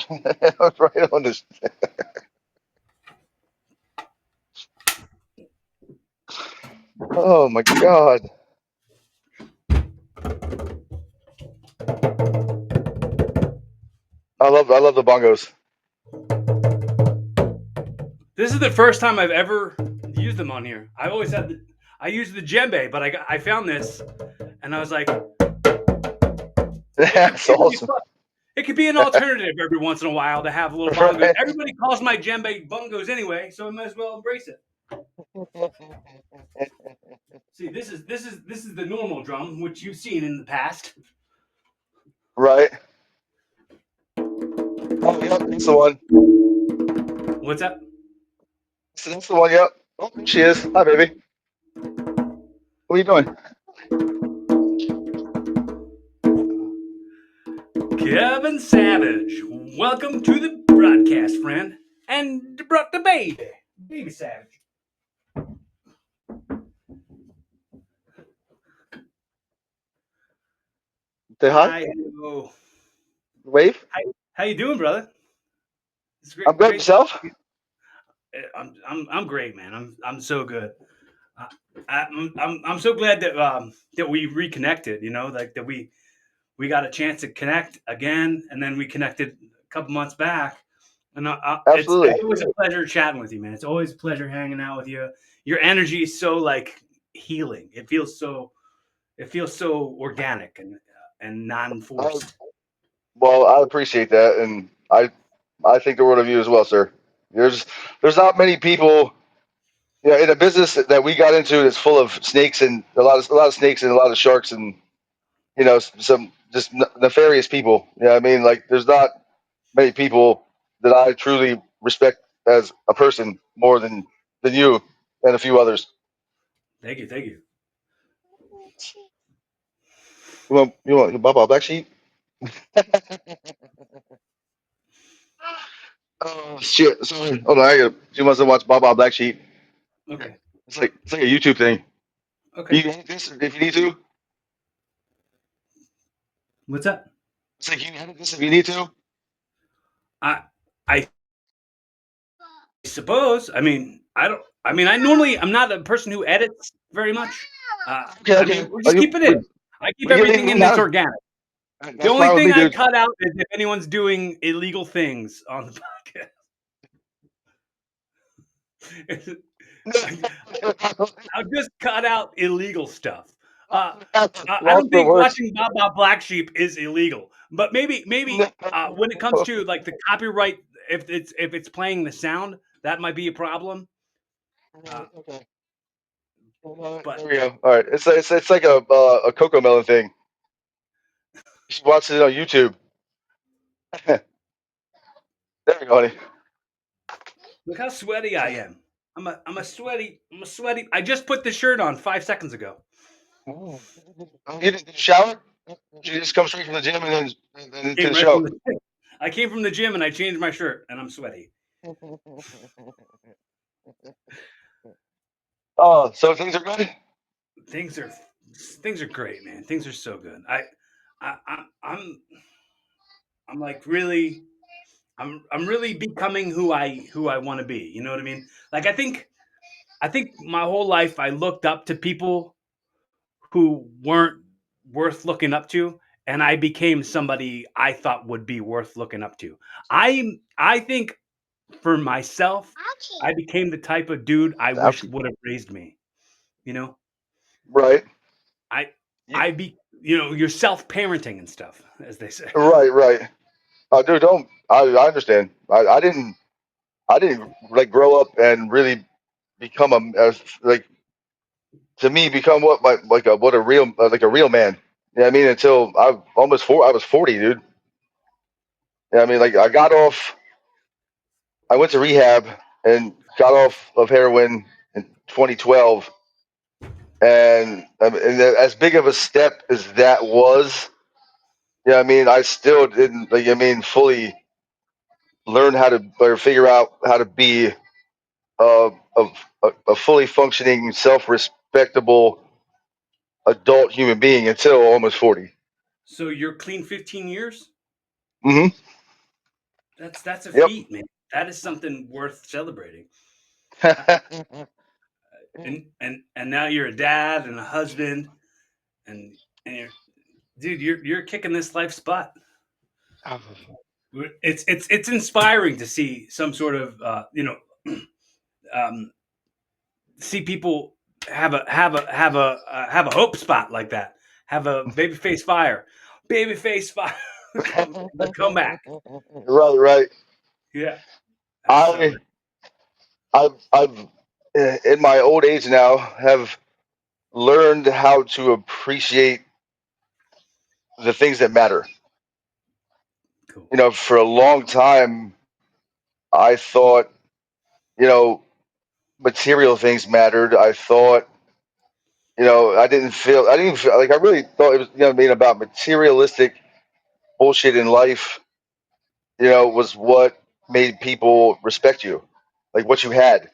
Right on this. Oh my God. I love the bongos. This is the first time I've ever used them on here. I've always had I used the djembe, but I found this and I was like, That's it could be awesome. fun. It could be an alternative every once in a while to have a little bongo. Right. Everybody calls my djembe bongos anyway, so I might as well embrace it. See, this is the normal drum, which you've seen in the past. Right. Oh, yep, that's the one. What's up? That's the one. Yep. Oh, there she is. Hi, baby. What are you doing? Kevin Savage, welcome to the broadcast, friend, and brought the baby Savage. Say hi. Hi, hello. Wave. How you doing, brother? It's I'm great, good. great. Yourself? I'm great, man. I'm so good. I, I'm so glad that we reconnected. You know, like that we got a chance to connect again, and then we connected a couple months back. And it's Absolutely. always a pleasure chatting with you, man. It's always a pleasure hanging out with you. Your energy is so like healing. It feels so organic and non I, forced. well, I appreciate that, and I think the world of you as well, sir. There's not many people, in a business that we got into that's full of snakes and a lot of snakes and a lot of sharks and some just nefarious people. I mean, like there's not many people that I truly respect as a person more than you and a few others. Thank you, thank you. You want your Baba Black Sheep? Oh shit! Sorry. Hold on. She wants to watch Baba Black Sheep. Okay, It's like a YouTube thing. You okay. can hit this if you need to. What's up? It's like you can edit this if you need to. I I suppose. I mean, I don't. I mean, I'm not a person who edits very much. Okay, I okay. mean, we just keep it in. I keep We can everything leave in that's now. organic. The That's only fine with thing me, I dude. cut out is if anyone's doing illegal things on the podcast. I'll just cut out illegal stuff. I Lost don't for think words. watching Baba Black Sheep is illegal, but maybe when it comes to like the copyright, if it's playing the sound, that might be a problem. Uh, Okay. but There we go. All right. It's like a cocoa melon thing. You should watch it on YouTube. There we go, honey. look how sweaty I am. I'm a sweaty. I just put the shirt on 5 seconds ago. Oh, did you shower? Did you just come straight from the gym and then into Came the right from show? the. I came from the gym and I changed my shirt and I'm sweaty. Oh, so things are good. Things are things are great, man. Things are so good. I I'm like really I'm really becoming who I want to be. You know what I mean? Like I think my whole life I looked up to people who weren't worth looking up to, and I became somebody I thought would be worth looking up to. I think for myself, I became the type of dude I wish Ouchie. would have raised me. You know, Right. I You, I be you're self parenting and stuff, as they say. right. Right. Oh, dude, don't. I understand. I didn't like grow up and really become like to me become what a real man. I mean, until I was 40, dude. I mean, like I went to rehab and got off of heroin in 2012, and as big of a step as that was, I mean, I still didn't fully learn how to or figure out how to be a a fully functioning, self-respectable adult human being until almost 40. So you're clean 15 years? Hmm. That's a Yep. feat, man. That is something worth celebrating. Uh, and now you're a dad and a husband, and you're, dude, you're kicking this life's butt. It's inspiring to see some sort of um, see people have a hope spot like that. Have a baby face fire, the comeback. Right, right. Yeah, so I I've in my old age now have learned how to appreciate the things that matter. cool. For a long time, I thought, you know, material things mattered. I thought, I didn't even feel like I really thought it was, about materialistic bullshit in life, was what made people respect you, like what you had,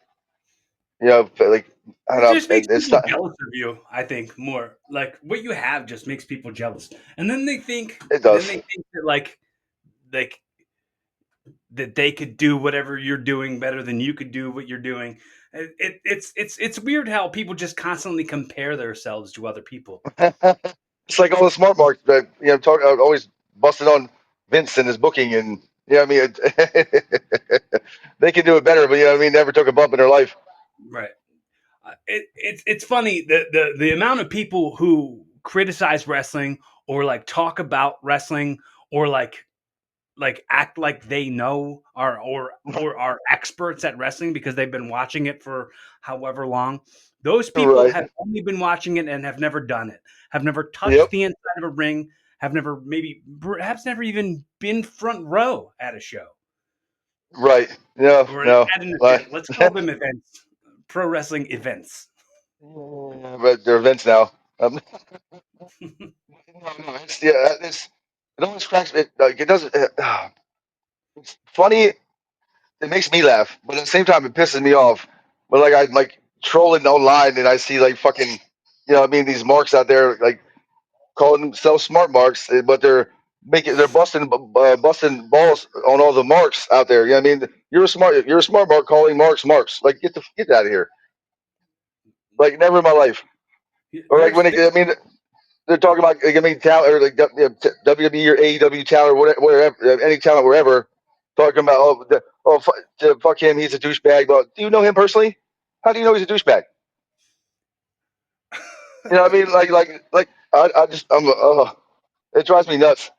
like, I don't It know. just makes It's people not, jealous of you. I think more like what you have just makes people jealous, and then it they does. think that like that they could do whatever you're doing better than you could do what you're doing. It's weird how people just constantly compare themselves to other people. It's like all the smart marks that, always busted on Vince and his booking, and they can do it better, but never took a bump in their life. Right. It's funny the amount of people who criticize wrestling or like talk about wrestling or like act like they know or are experts at wrestling because they've been watching it for however long. Those people Right. have only been watching it and have never done it, have never touched Yep. the inside of a ring, have never maybe perhaps never even been front row at a show Right. No. or No. at an Like, event. Let's call them events, pro wrestling events. but they're events now. No, it always cracks it. Like it doesn't. It's funny. It makes me laugh, but at the same time, it pisses me off. But like I like trolling online, and I see like fucking, these marks out there like calling themselves smart marks, but they're busting balls on all the marks out there. You're a smart mark calling marks marks. Like get out of here. Like never in my life. Or like There's when they're talking about, like, talent, or like WWE or AEW talent, or whatever, any talent wherever, talking about, fuck him, he's a douchebag. But do you know him personally? How do you know he's a douchebag? You know what I mean? Like I just it drives me nuts.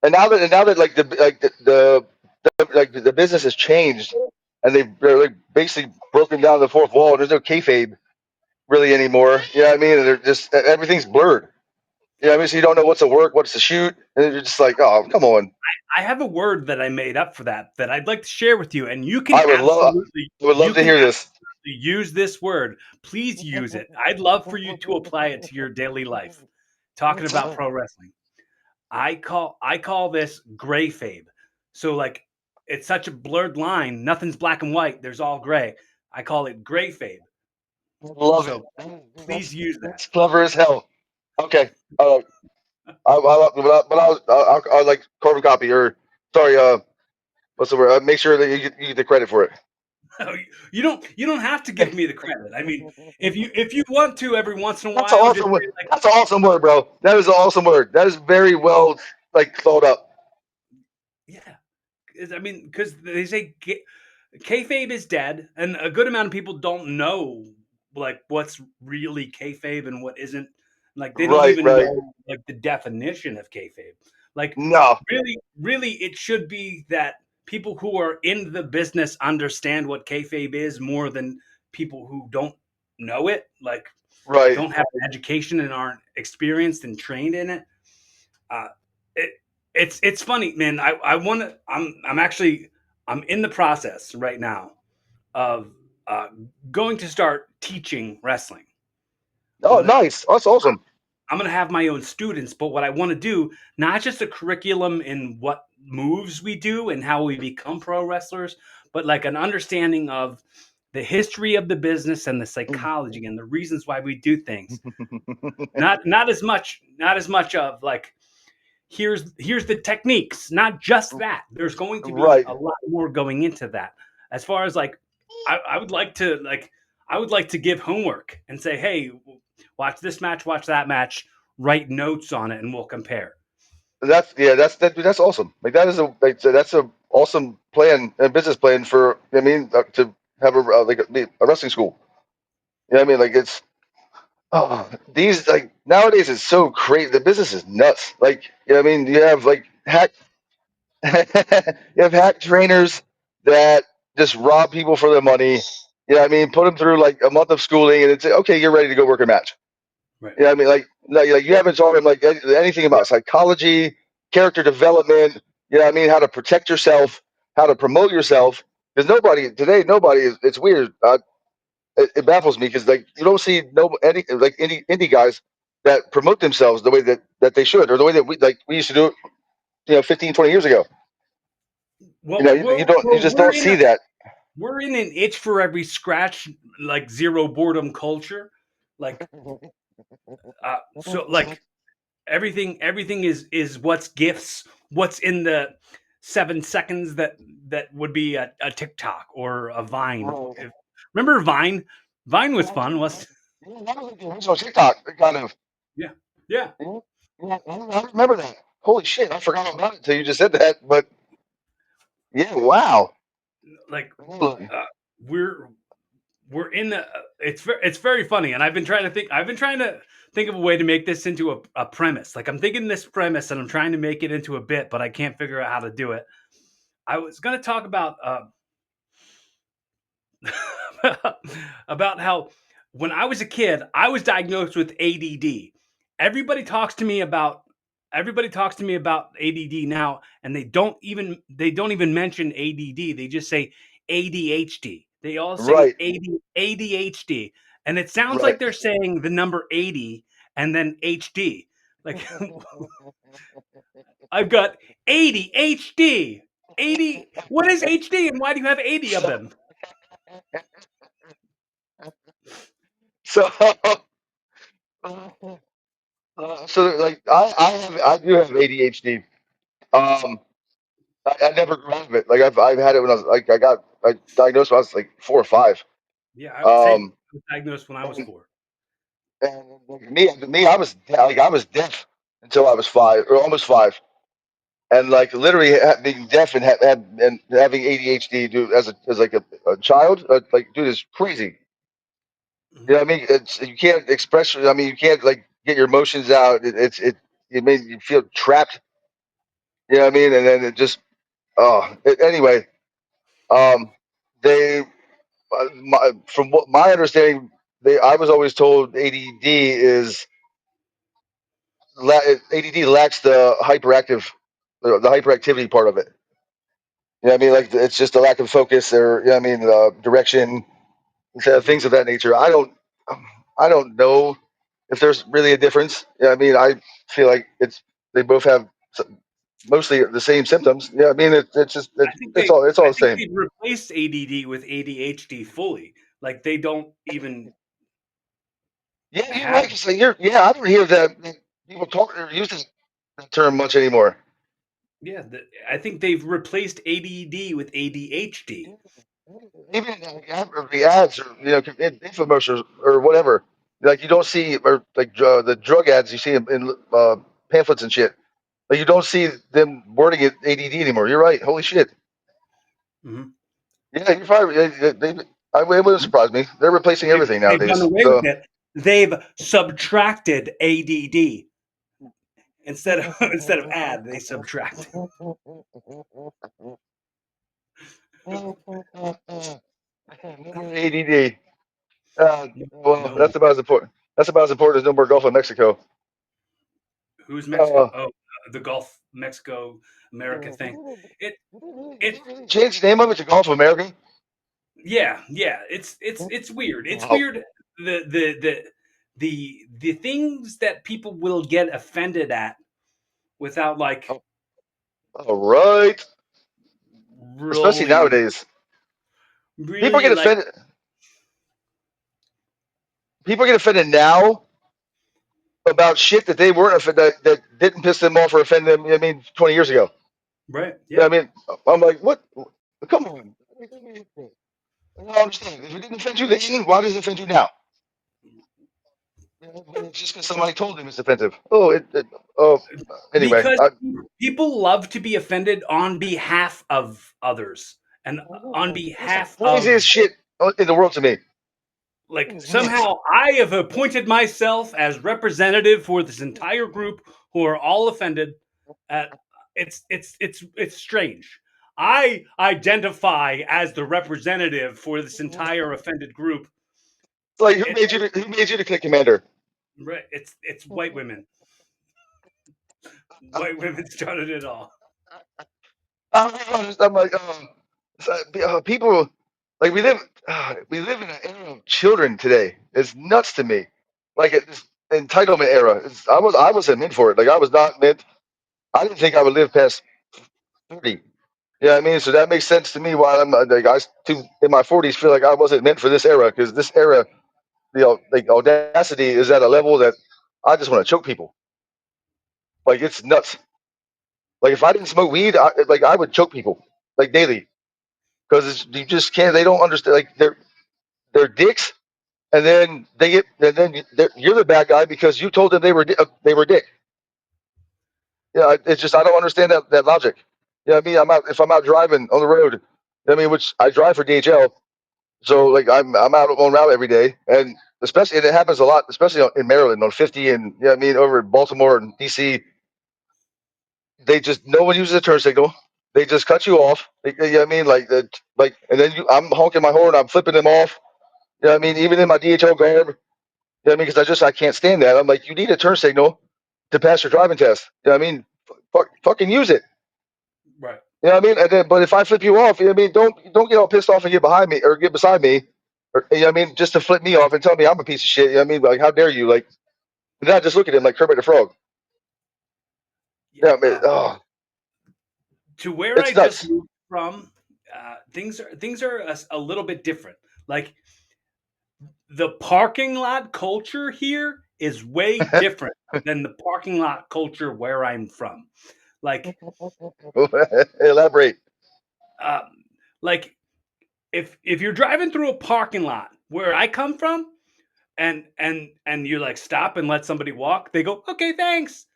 And now that like the business has changed, and they're like basically broken down the fourth wall. There's no kayfabe really anymore. You know what I mean? And they're just everything's blurred. You know what I mean? So you don't know what's a work, what's a shoot, and you're just like, oh, come on. I have a word that I made up for that I'd like to share with you, and I would love you to can hear this. absolutely use this word. Please use it. I'd love for you to apply it to your daily life. Talking about pro wrestling, I call this gray fabe. So like it's such a blurred line. Nothing's black and white. There's all gray. I call it gray fabe. Love it. So please use that. That's clever as hell. Okay. I like carbon copy, or sorry. What's the word? Make sure that you get the credit for it. You don't have to give me the credit. I mean, if you want to every once in a That's an while, just awesome say word. like, That's an awesome word, bro. That is an awesome word. That is very well like thought up. yeah. I mean, because they say kayfabe is dead, and a good amount of people don't know like what's really kayfabe and what isn't. Like they don't Right, even right. know like the definition of kayfabe. Like No. really, it should be that people who are in the business understand what kayfabe is more than people who don't know it. Like Right. don't have an education and aren't experienced and trained in it. Uh, it it's funny, man. I want to. I'm actually I'm in the process right now of uh, going to start teaching wrestling. I'm Oh, gonna nice. That's awesome. I'm gonna have my own students, but what I want to do, not just a curriculum in what moves we do and how we become pro wrestlers, but like an understanding of the history of the business and the psychology and the reasons why we do things. Not as much of like here's the techniques, not just that. There's going to be Right. a lot more going into that. As far as like, I would like to like, I would like to give homework and say, hey, watch this match, watch that match, write notes on it, and we'll compare. That's yeah. That's awesome. Like that is a like so that's a awesome plan, a business plan for. I mean, to have a like a wrestling school. You know what I mean? Like it's oh, these like nowadays it's so crazy. The business is nuts. Like you know what I mean? You have like hack you have hack trainers that just rob people for their money. You know what I mean? Put them through like a month of schooling, and it's okay. You're ready to go work a match. Right. You know what I mean? Like you haven't taught them like anything Yeah. about psychology, character development. You know what I mean? How to protect yourself, how to promote yourself. Because nobody today, nobody is. It's weird. It baffles me because like you don't see no any like indie guys that promote themselves the way that they should, or the way that we used to do it. 15, 20 years ago. Well, You don't you just don't see that. we're in an itch for every scratch, like zero boredom culture. Like, so like everything is what's gifts, what's in the 7 seconds that would be a TikTok or a Vine. Remember Vine? Vine was fun. Was Yeah, that was like the original TikTok kind of. yeah, yeah. Yeah, yeah, I remember that. Holy shit, I forgot about it until you just said that. But yeah, wow. Like, Look, uh, we're we're in the. It's very funny, and I've been trying to think of a way to make this into a premise. Like I'm thinking this premise, and I'm trying to make it into a bit, but I can't figure out how to do it. I was going to talk about about how when I was a kid, I was diagnosed with ADD. Everybody talks to me about everybody talks to me about ADD now, and they don't even mention ADD. They just say ADHD. They all say right, ADHD, and it sounds right. like they're saying the number 80 and then HD. Like I've got ADHD. 80. What is HD, and why do you have 80 of So, them? so, so like I do have ADHD. Um, I never grew out of it. Like I've had it when I was like I diagnosed when I was like 4 or 5. Yeah, same. Um, I was diagnosed when I was and, 4. and like, me, I was deaf until I was 5 or almost 5. And like literally being deaf and, and having ADHD, dude, as like a child, like dude, is crazy. You Mhm. know what I mean? It's you can't express. I mean, you can't like get your emotions out. It made you feel trapped. You know what I mean? And then it just anyway, um, they from what my understanding, they I was always told ADD ADD lacks the hyperactivity part of it. You know what I mean? Like it's just a lack of focus or you know what I mean direction, Mhm. things of that nature. I don't know if there's really a difference. You know what I mean? I feel like they both have mostly the same symptoms. Yeah, I mean it's just it's all I the think same. they've replaced ADD with ADHD fully. Like they don't even Yeah, you're have. right. So yeah, I don't hear that people talk or use that term much anymore. Yeah, I think they've replaced ADD with ADHD. Even the ads or infomercials or whatever. Like you don't see or like the drug ads you see in pamphlets and shit. Like you don't see them wording it ADD anymore. You're right. Holy shit. Mhm. Yeah, you're probably. It wouldn't surprise me. They're replacing everything They've done nowadays. away with So it. They've subtracted ADD instead of instead of add. They subtract. ADD. No, Well, no more. that's about as important. That's about as important as no more Gulf of Mexico. Who's Mexico? Uh, Oh, the Gulf Mexico America thing. It it Change the name of it to Gulf of America. Yeah, yeah. It's weird. It's Wow. weird. The things that people will get offended at without like All right. Especially really nowadays, people really get like offended. People get offended now about shit that they weren't that didn't piss them off or offend them. I mean, 20 years ago. Right. I Yeah. mean, I'm like, what? Come on. I don't understand. If it didn't offend you then, why does it offend you now? Just because somebody told him it's offensive. Oh, anyway. Because people love to be offended on behalf of others and on It's the behalf craziest of, shit in the world to me. It like, is nuts. somehow I have appointed myself as representative for this entire group who are all offended at. It's strange. I identify as the representative for this entire offended group. It's like It who made you the click commander? Right, it's white women. White women started it all. I'm like, people like we live in an era of children today. It's nuts to me. Like this entitlement era. I wasn't meant for it. Like I was not meant. I didn't think I would live past 30. Yeah, I mean, so that makes sense to me. Why I'm like too in my 40s feel like I wasn't meant for this era because this era, like audacity is at a level that I just want to choke people. Like it's nuts. Like if I didn't smoke weed, I would choke people like daily because you just can't. They don't understand. Like they're dicks, and then you're the bad guy because you told them they were dick. Yeah, it's just I don't understand that logic. You know what I mean? If I'm out driving on the road. I mean, which I drive for DHL, so like I'm out on route every day, and especially and it happens a lot, especially in Maryland on 50, and you know what I mean over in Baltimore and DC. They just no one uses a turn signal. They just cut you off. You know what I mean? Like, and then I'm honking my horn. I'm flipping them off. You know what I mean? Even in my DHL garb. You know what I mean? Because I can't stand that. I'm like, you need a turn signal to pass your driving test. You know what I mean? Fucking use it. Right. You know what I mean? And then, but if I flip you off, you know what I mean? Don't get all pissed off and get behind me or get beside me, or you know what I mean? Just to flip me off and tell me I'm a piece of shit. You know what I mean? Like, how dare you? Like, and then I just look at him like Kermit the Frog. Yeah. Yeah, I mean, oh, To where I it's just nuts. moved from, things are a little bit different. Like, the parking lot culture here is way different than the parking lot culture where I'm from. Like, Elaborate. um, like, if you're driving through a parking lot where I come from, and you like stop and let somebody walk, they go, okay, thanks.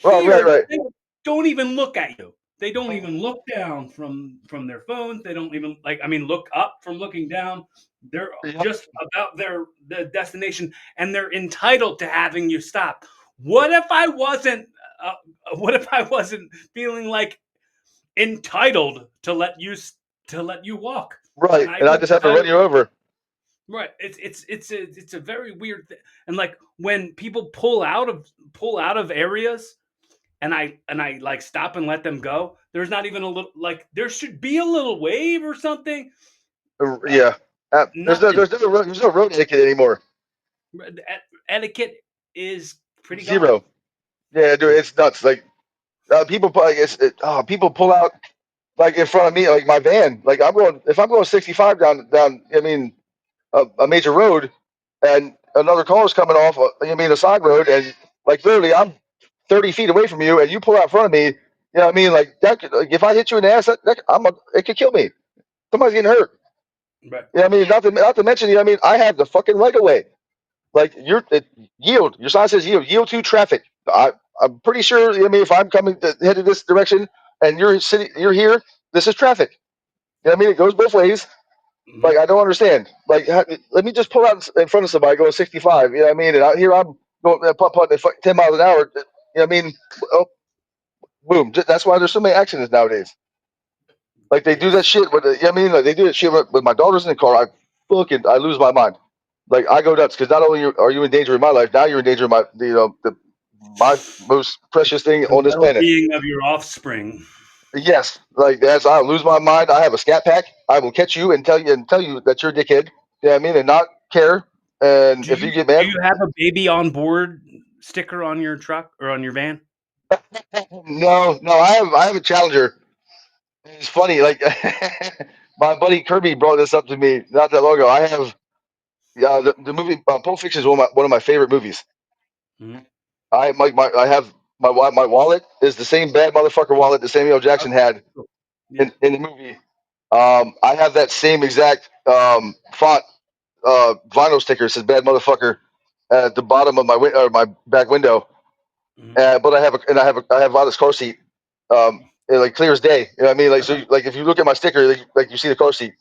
Well, right, Here, right. they don't even look at you. They don't even look down from their phones. They don't even, like, I mean, look up from looking down. They're Yeah. just about their destination, and they're entitled to having you stop. What if I wasn't? What if I wasn't feeling like entitled to let you walk, and Right, I and I was just have to run entitled? you over. Right. It's a very weird thing. And like when people pull out of areas, and I like stop and let them go. There's not even a little, like, there should be a little wave or something. Uh, Yeah, Nothing. there's no road etiquette anymore. Etiquette is pretty gone. Zero. Yeah, dude, Yeah. it's nuts. Like people pull out like in front of me, like my van. Like if I'm going 65 down. I mean, a major road, and another car is coming off. I mean, a side road, and like literally, I'm 30 feet away from you, and you pull out in front of me. You know what I mean? Like that. Like, if I hit you in the ass, it could kill me. Somebody's getting hurt. Right. You know what I mean? Not to mention, you know what I mean? I have the fucking right of way. Like yield. Your sign says yield. Yield to traffic. I'm pretty sure. You know what I mean, if I'm coming headed this direction and you're here, this is traffic. You know what I mean? It goes both ways. Like Mhm. I don't understand. Like let me just pull out in front of somebody going 65. You know what I mean? And out here I'm going putt at 10 miles an hour. You know what I mean? Oh, boom. That's why there's so many accidents nowadays. Like they do that It's shit with you know what I mean? Like they do that shit with my daughter's in the car. I lose my mind. Like I go nuts because not only are you in danger of my life, now you're in danger of my most precious thing the on this planet. well-being of your offspring. Yes, like that's I lose my mind. I have a scat pack. I will catch you and tell you that you're a dickhead. You know what I mean? And not care. And Do if you you get do mad, you have a baby on board sticker on your truck or on your van? no, I have a challenger. It's funny, like my buddy Kirby brought this up to me not that long ago. I have the movie Pulp Fiction is one of my favorite movies. Mhm. I have my wallet is the same bad motherfucker wallet that Samuel Jackson had Cool. Yeah. in the movie. I have that same exact font vinyl sticker says "bad motherfucker" at the bottom of my back window. Mhm. But I have on this car seat, like clear as day. You know what I mean? Like so, like if you look at my sticker, like you see the car seat.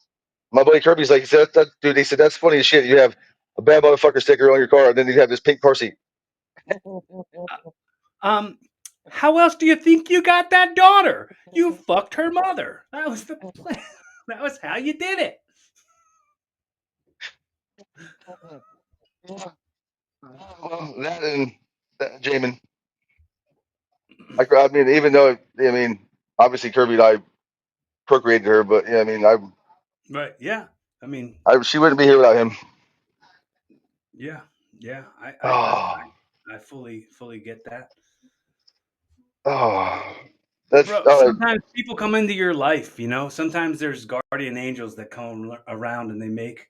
My buddy Kirby's like, he said, dude, they said that's funny as shit. You have a bad motherfucker sticker on your car, and then you have this pink car seat. Um, how else do you think you got that daughter? You fucked her mother. That was the plan. That was how you did it. Well, that and Jamin. I mean, even though I mean, obviously Kirby and I procreated her, but yeah, I mean, Right. Yeah. I mean, she wouldn't be here without him. yeah. Yeah. Oh, I fully get that. oh, that's Bro, sometimes people come into your life, you know. Sometimes there's guardian angels that come around and they make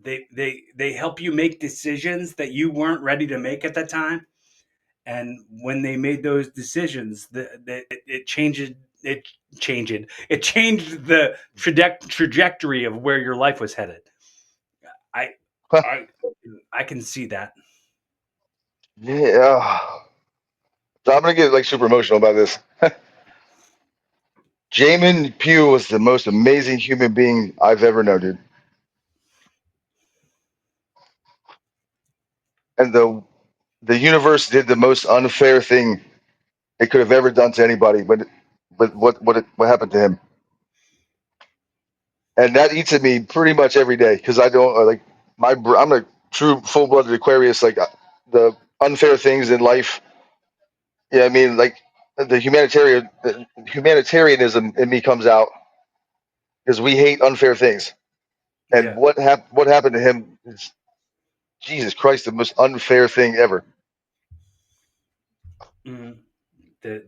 they help you make decisions that you weren't ready to make at that time. And when they made those decisions, it changed it it changed the trajectory of where your life was headed. I I I can see that. yeah. So I'm gonna get like super emotional about this. Jamin Pugh was the most amazing human being I've ever known, dude. And the universe did the most unfair thing it could have ever done to anybody. But what happened to him? And that eats at me pretty much every day because I don't like I'm a true full blooded Aquarius. Like the unfair things in life. Yeah, I mean, like the humanitarianism in me comes out because we hate unfair things. And Yeah. what happened to him is Jesus Christ, the most unfair thing ever. Mhm. The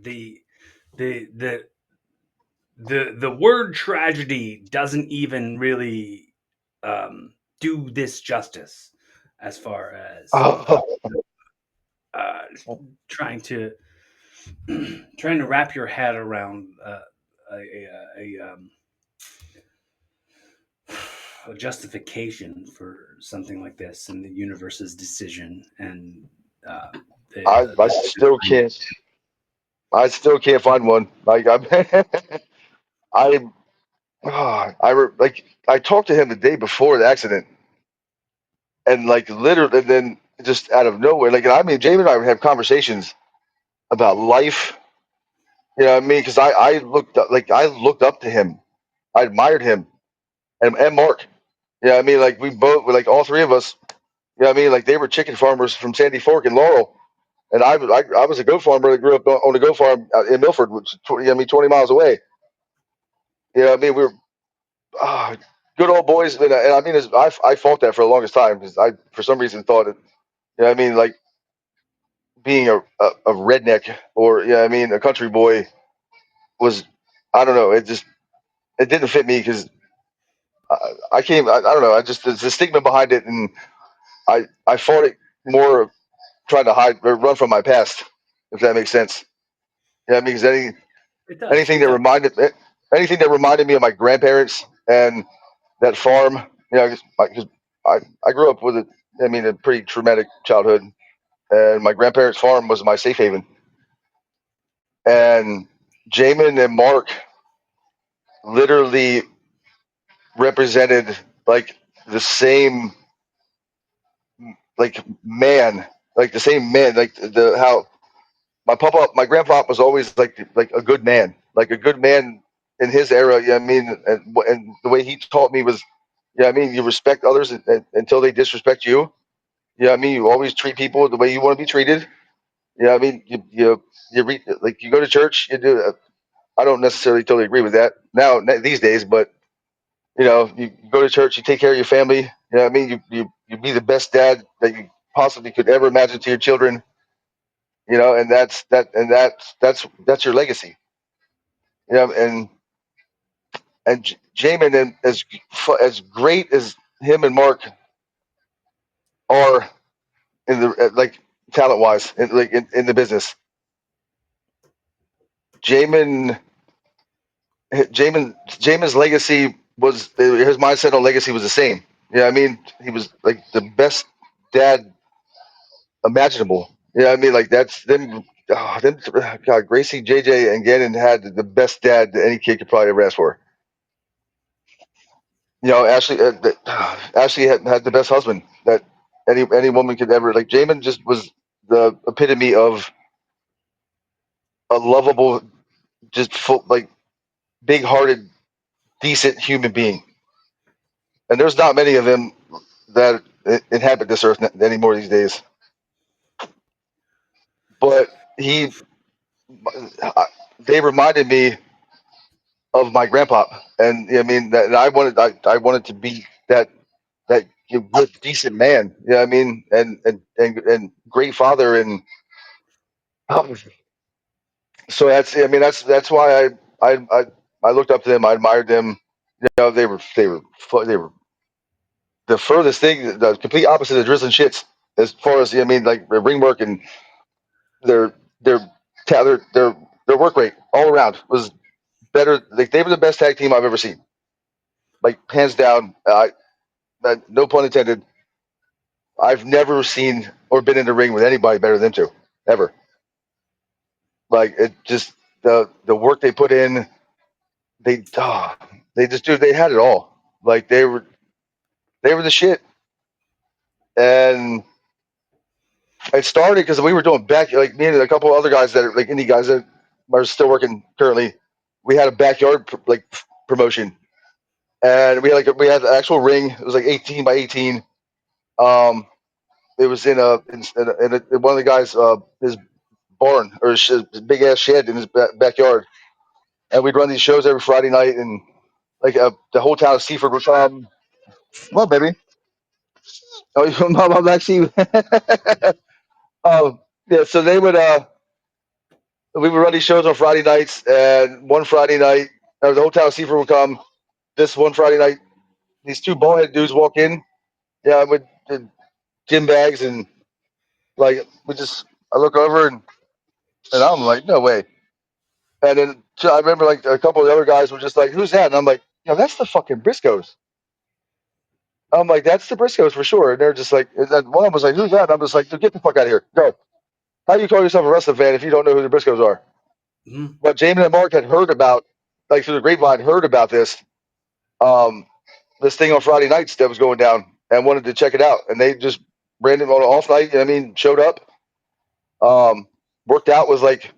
the the the word tragedy doesn't even really do this justice as far as Oh, uh, trying to trying to wrap your head around a justification for something like this and the universe's decision and uh, I the still can't. I still can't find one. Like I, like I talked to him the day before the accident, and like literally, and then just out of nowhere, like I mean, Jamie and I would have conversations about life. You know what I mean? Because I looked up to him. I admired him and Mark. You know what I mean? Like we both, like all three of us. You know what I mean? Like they were chicken farmers from Sandy Fork and Laurel, and I was a goat farmer that grew up on a goat farm in Milford, which is 20 miles away. You know what I mean? We were good old boys, and I mean, I fought that for the longest time because I, for some reason, thought it. You know what I mean? Like being a redneck or yeah, I mean, a country boy was, I don't know, it didn't fit me because I don't know, I just there's a stigma behind it, and I fought it more trying to hide or run from my past, if that makes sense. Yeah, because it does anything it that does reminded me of my grandparents and that farm, you know, because I grew up with it. I mean, a pretty traumatic childhood, and my grandparents' farm was my safe haven. And Jamin and Mark literally represented like the same like man, like the same man, like the how my grandpa was always like a good man, like a good man in his era. Yeah, I mean, and the way he taught me was, yeah, I mean, you respect others until they disrespect you. Yeah, I mean, you always treat people the way you want to be treated. Yeah, I mean, like you go to church, you do. I don't necessarily totally agree with that now these days, but you know, you go to church, you take care of your family. You know what I mean? You be the best dad that you possibly could ever imagine to your children. You know, and that's your legacy. You know, and Jamin, and as great as him and Mark are in the like talent wise, in the business. Jamin, Jamin's legacy was his mindset on legacy was the same. Yeah, I mean, he was like the best dad imaginable. Yeah, I mean, like that's them. Oh, them, God, Gracie, JJ, and Gannon had the best dad that any kid could probably ever ask for. Ashley, Ashley had the best husband that any woman could ever. Like Jamin just was the epitome of a lovable, just full, like big-hearted, decent human being. And there's not many of them that inhabit this earth anymore these days. But he, they reminded me of my grandpa, and I mean that I wanted to be that good decent man. Yeah, I mean, and great father, and um, so that's why I looked up to them. I admired them. They were the furthest thing, the complete opposite of Drizzling Shits as far as like their ring work and their their their work rate all around was better. Like they were the best tag team I've ever seen, like hands down. No pun intended. I've never seen or been in the ring with anybody better than them two ever. Like it just the work they put in, they just they had it all. Like they were the shit, and it started because we were doing back like me and a couple of other guys that are like indie guys that are still working currently. We had a backyard promotion, and we had an actual ring. It was like 18 by 18. Um, it was in one of the guys his barn or his big ass shed in his backyard, and we'd run these shows every Friday night, and like the whole town of Seaford would come. Well, baby, oh, I'm actually. Yeah, so they would we would run these shows on Friday nights, and one Friday night, the whole town of Seaford would come. This one Friday night, these two ballhead dudes walk in. Yeah, with the gym bags, and like I look over, and I'm like, no way. And then I remember like a couple of the other guys were just like, who's that? And I'm like, that's the fucking Briscoes. I'm like, that's the Briscoes for sure. And they're just like, and then one of them was like, who's that? And I'm just like, get the fuck out of here. Go. How do you call yourself a wrestling fan if you don't know who the Briscoes are? Mm-hmm. But Jamin and Mark had heard about, like through the grapevine, heard about um, this thing on Friday nights that was going down and wanted to check it out. And they just random on an off night, showed up. Worked out was like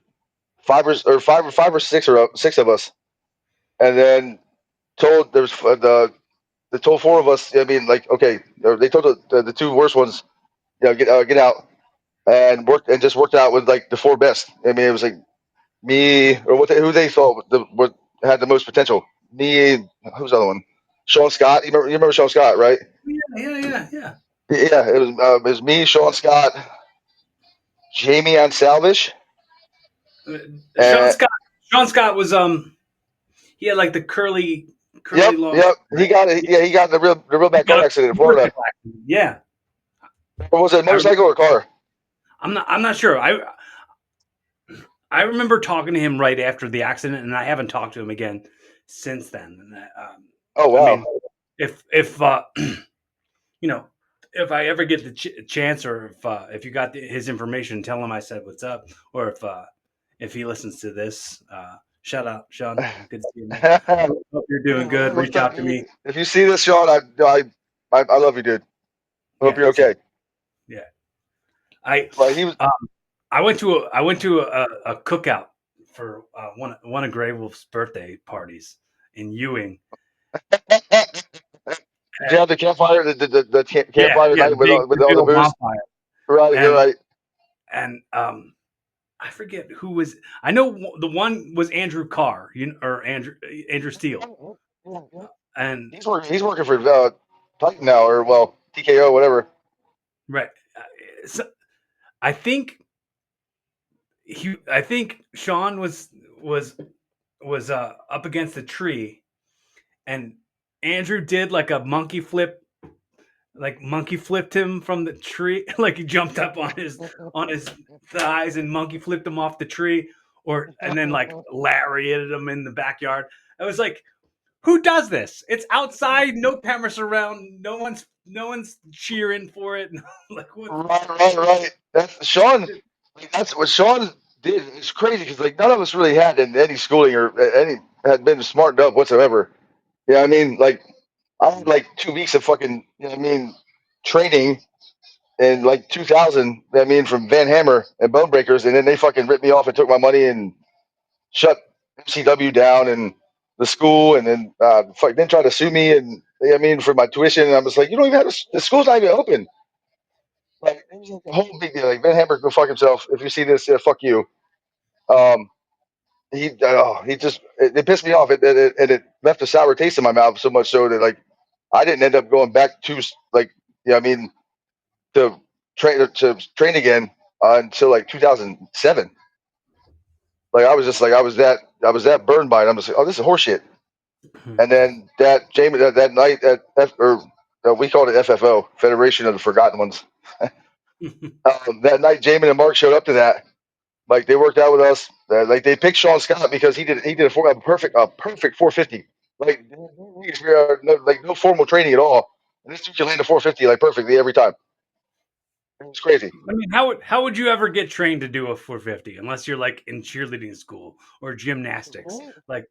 five or six of us, and then told there was they told four of us. Like okay, they told the two worst ones, get out, and just worked out with like the four best. It was like me or who they thought what had the most potential. Me, who's the other one? Sean Scott. You remember Sean Scott, right? Yeah. Yeah, it was me, Sean Scott, Jamie on Salvage, Sean and Scott. Sean Scott was he had like the curly yep, long hair, yep. He right? got it. Yeah, he got in a real He bad got car a accident in Florida. motorcycle accident. Yeah. Or was it a I motorcycle or a car? I'm not sure. I remember talking to him right after the accident, and I haven't talked to him again since then. And Oh I wow. mean, if you know, if I ever get the chance, or if you got his information, tell him I said what's up, or if he listens to this, shout out, Sean. Good to see you, man. Hope you're doing good. Reach out to me. If you see this, Sean, I love you, dude. Hope Yeah, you're okay. yeah. I But he was. um, I went to a cookout for one of Grey Wolf's birthday parties in Ewing. Did you have the campfire? The campfire Yeah, night with the all big the old booze? bonfire, Right, you're and right. and I forget who was. I know the one was Andrew Carr, or Andrew Steele, and He's working for Titan now, or well, TKO, whatever. right. So I think I think Sean was up against the tree, and Andrew did like a monkey flip like monkey flipped him from the tree, like he jumped up on his thighs and monkey flipped him off the tree, or and then like lariated him in the backyard. I was like, who does this? It's outside, no cameras around, no one's cheering for it. Like what? Right. That's Sean. Like, that's what Sean did. It's crazy because like none of us really had any schooling or any had been smartened up whatsoever. Yeah, I mean, like I had like 2 weeks of fucking, training in like 2000. I mean, from Van Hammer and Bone Breakers, and then they fucking ripped me off and took my money and shut MCW down and the school, and then then tried to sue me and I mean for my tuition. And I was like, you don't even have the school's not even open. Like it was like a whole big deal. Like Van Hammer, go fuck himself. If you see this, yeah, fuck you. Um, he just it pissed me off. It left a sour taste in my mouth so much so that like I didn't end up going back to like I mean to train again until like 2007. Like I was just like I was that burned by it. I'm just like, oh, this is horseshit. And then that Jamie that night at we called it FFO, Federation of the Forgotten Ones. That night, Jamie and Mark showed up to that. Like they worked out with us. Like they picked Sean Scott because he did a perfect 450. Like no formal training at all. And this dude can land a 450 like perfectly every time. It was crazy. I mean, how would you ever get trained to do a 450 unless you're like in cheerleading school or gymnastics? Like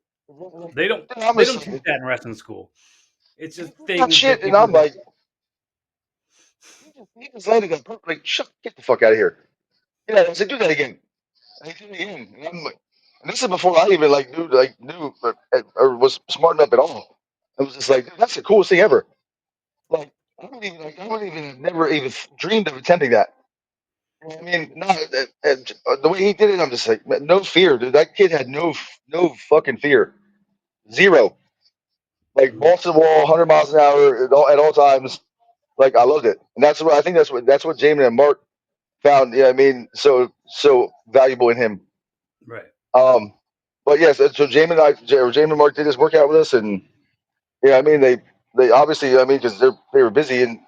they don't I'm they just don't teach like, that in wrestling school. It's just that things that shit, and people I'm do. like, he just landed a perfect. Like, get the fuck out of here. Yeah, I said, do that again. And he did it again. And I'm like, and this is before I even knew or was smart enough at all. I was just like, dude, that's the coolest thing ever. Like I wouldn't even have never even dreamed of attempting that. I mean, no, the way he did it, I'm just like, man, no fear, dude. That kid had no fucking fear, zero. Like Mhm. balls to the wall, 100 miles an hour at all times. Like I loved it, and that's what I think. That's what Jamin and Mark found. Yeah, I mean, so valuable in him. Right. Um, but yes, so Jamin and Mark did this workout with us, and yeah, I mean they obviously, I mean, because they were busy and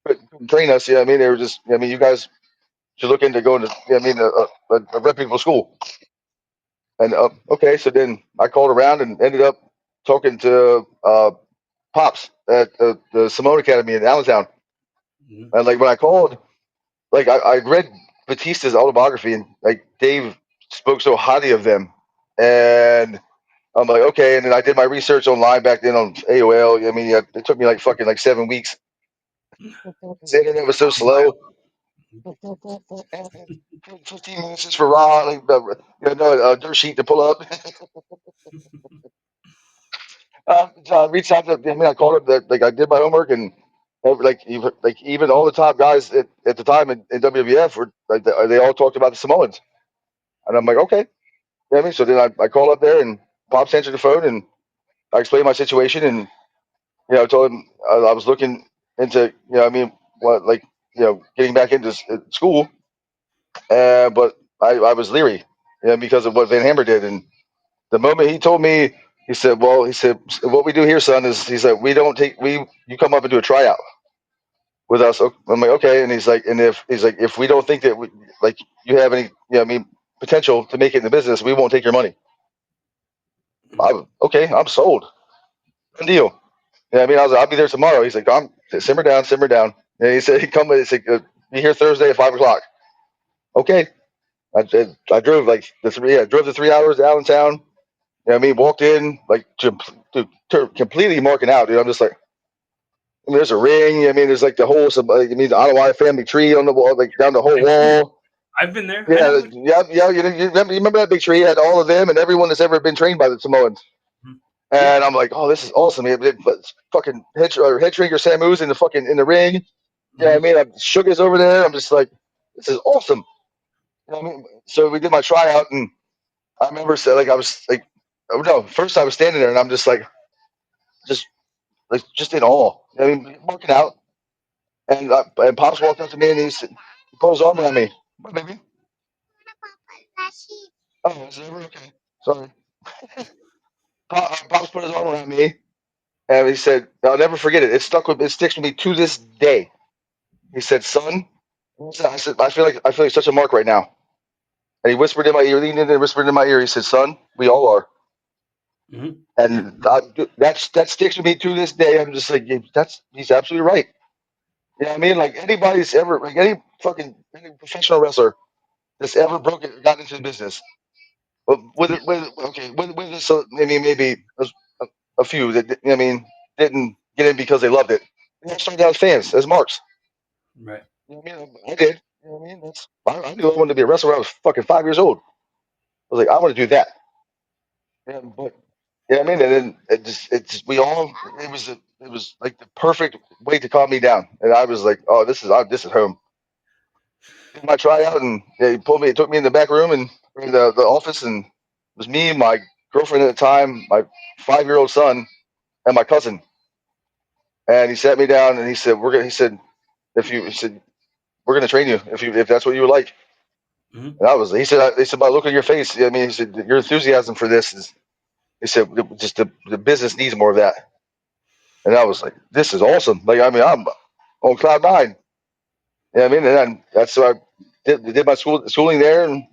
couldn't train us. Yeah, I mean they were just. I mean, you guys should look into going to. Yeah, I mean, a reputable school. And okay, so then I called around and ended up talking to Pops at the Simone Academy in Allentown. Mhm. And like when I called, like I read Batista's autobiography, and like Dave spoke so highly of them, and I'm like, okay. And then I did my research online back then on AOL. I mean, yeah, it took me like fucking like 7 weeks. The internet was so slow. 15 minutes just for raw, like dirt sheet to pull up. So I reached out to. I mean, I called up. Like I did my homework, and even all the top guys at the time in WWF were like they all talked about the Samoans, and I'm like, okay. You know what I mean? So then I called up there, and Pops answered the phone, and I explained my situation, and I told him I was looking into I mean what like getting back into school, but I was leery, because of what Van Hammer did, and the moment he told me, he said, "Well, he said what we do here, son, is he said we don't take we you come up and do a tryout with us." I'm like, okay, and if we don't think that like you have any I mean potential to make it in the business, we won't take your money. Okay, I'm sold. Good deal. Yeah, I mean, I was like, I'll be there tomorrow. He's like, simmer down, simmer down. And he said, he come. He said, be here Thursday at 5 o'clock. Okay. I drove like I drove the 3 hours to Allentown. You know what I mean? Walked in like completely marking out, dude. I'm just like, I mean, there's a ring. I mean, there's like the whole, I mean, the Ottawa family tree on the wall, like down the whole I've been there. wall. I've been there. I know Yeah, what. yeah, yeah. You remember that big tree? It had all of them and everyone that's ever been trained by the Samoans. Yeah. And I'm like, oh, this is awesome. But fucking head shrinker Samu's in the ring. Yeah, I Hmm. mean, Sugar's over there. I'm just like, this is awesome. You know what I mean? So we did my tryout, and I remember like I was like, oh no, first I was standing there, and I'm just just just in awe. I mean, working out, and Pops walked up to me, and he put his arm around me. What, baby? Oh, is it over? Okay. Sorry. Pops put his arm around me, And he said, I'll never forget it. It sticks with me to this day. He said, son, I said, I feel like such a mark right now. And he whispered in my ear, leaned in and whispered in my ear. He said, son, we all are. Mm-hmm. And that sticks with me to this day. I'm just like, yeah, he's absolutely right. You know what I mean? Like anybody's ever, like any professional wrestler that's ever got into the business. But Yeah. with this, I mean, maybe a few that, I mean, didn't get in because they loved it. They all started out as fans, as marks. Right. You know what I mean? I did. You know what I mean? I knew I wanted to be a wrestler when I was fucking 5 years old. I was like, I want to do that. Yeah, but you know what I mean? And then it was like the perfect way to calm me down. And I was like, oh, this is home. Did my tryout, and he took me in the back room and in the office, and it was me, my girlfriend at the time, my 5 year old son, and my cousin. And he sat me down and he said, he said, we're gonna train you if that's what you would like. Mm-hmm. And he said, by the look on your face, I mean, he said, your enthusiasm for this is, he said, just the business needs more of that. And I was like, this is awesome. Like, I mean, I'm on cloud nine. You know what I mean? And then that's so I did my schooling there, and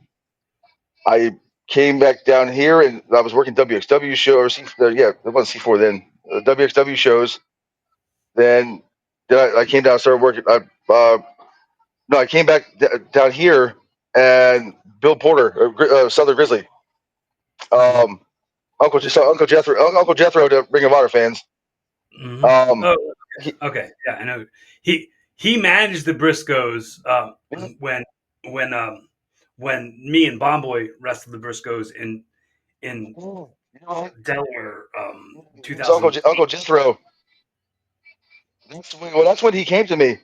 I came back down here, and I was working WXW show or yeah, it wasn't C4 then. WXW shows. Then I came down and started working. No, I came back down here, and Bill Porter, Southern Grizzly, Mm-hmm. um, Uncle Jethro to Ring of Honor fans. Mm-hmm. Um, Oh, he, okay. Yeah, I know. He managed the Briscoes you when when um, when me and Bomboy wrestled the Briscoes in know what? Delaware, It was 2000. Uncle Jethro. That's when he came to me.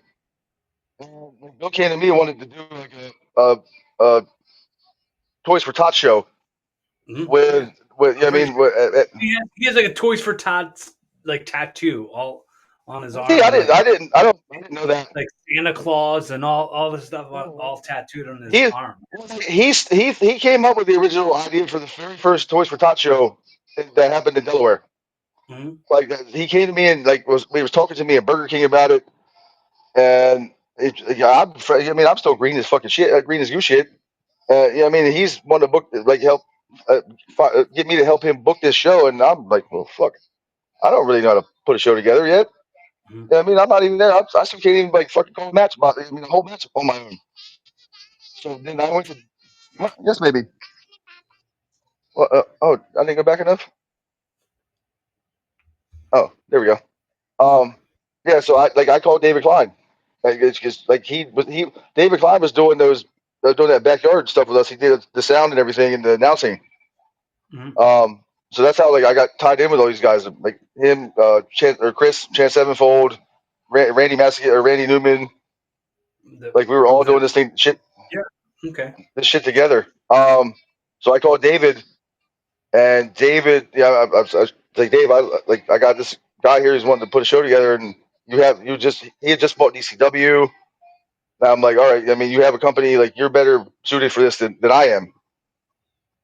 When Bill came to me and wanted to do like a Toys for Tots show Mm-hmm. Yeah, with I'm I pretty mean, sure he has like a Toys for Tots like tattoo all on his see, arm, like I didn't know that. like Santa Claus and all this stuff all tattooed on his He arm. he came up with the original idea for the very first Toys for Tots show that happened in Delaware. Mm-hmm. Like he came to me and he was talking to me at Burger King about it, and yeah, I mean, I'm still green as fucking shit, green as goose shit. Yeah, I mean, he's wanted to book like help uh, get me to help him book this show, and I'm like, well, fuck, I don't really know how to put a show together yet. Mm-hmm. Yeah, I mean, I'm not even there. I still can't even like fucking call a match. I mean, a whole match on my own. So then I went to, well, yes, maybe. Well, oh, I didn't go back enough. Oh, there we go. Um, yeah, so I called David Klein. Like it's just like he David Klein was doing doing that backyard stuff with us. He did the sound and everything and the announcing. Mm-hmm. So that's how like I got tied in with all these guys, like him, Chris, Chance Sevenfold, Randy Massey or Randy Newman. Like we were all The doing yeah, okay. this shit together. So I called David, and David, yeah, I was like, Dave, I got this guy here who's wanting to put a show together, and he had just bought DCW. And I'm like, all right, I mean, you have a company, like you're better suited for this than I am.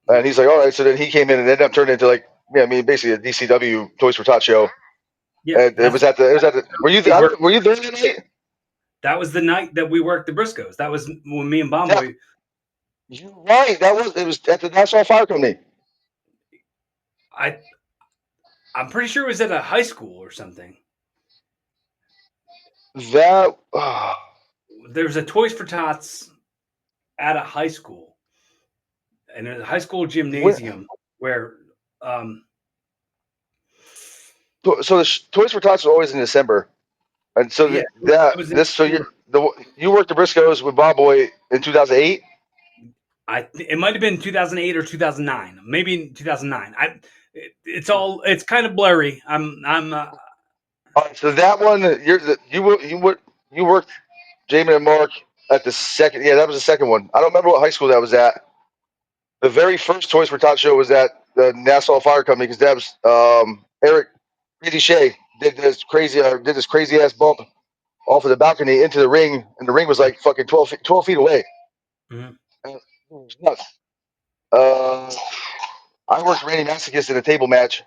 And Mm-hmm. he's like, all right. So then he came in and ended up turning into like, yeah, I mean, basically a DCW Toys for Tot show. Yeah, And it was at the, we worked. were you there that night? That was the night that we worked the Briscoes. That was when me and Yeah, Bomboy. you're right. It was at the National Fire Company. I I'm pretty sure it was at a high school or something. That, There was a Toys for Tots at a high school, and a high school when, gymnasium where um so Toys for Tots was always in December. And so yeah, it that, was this, so you worked the Briscoes with Bob Boy in 2008. it might have been 2008 or 2009, maybe in 2009. It's kind of blurry. I'm All right, so that one, you worked Jamin and Mark at the second. Yeah, that was the second one. I don't remember what high school that was at. The very first Toys for Tots show was at the Nassau Fire Company because that was Eric Crazy Shea did this crazy ass bump off of the balcony into the ring, and the ring was like fucking 12 feet away. Mhm. It was nuts. Uh, I worked Randy Masochist in a table match.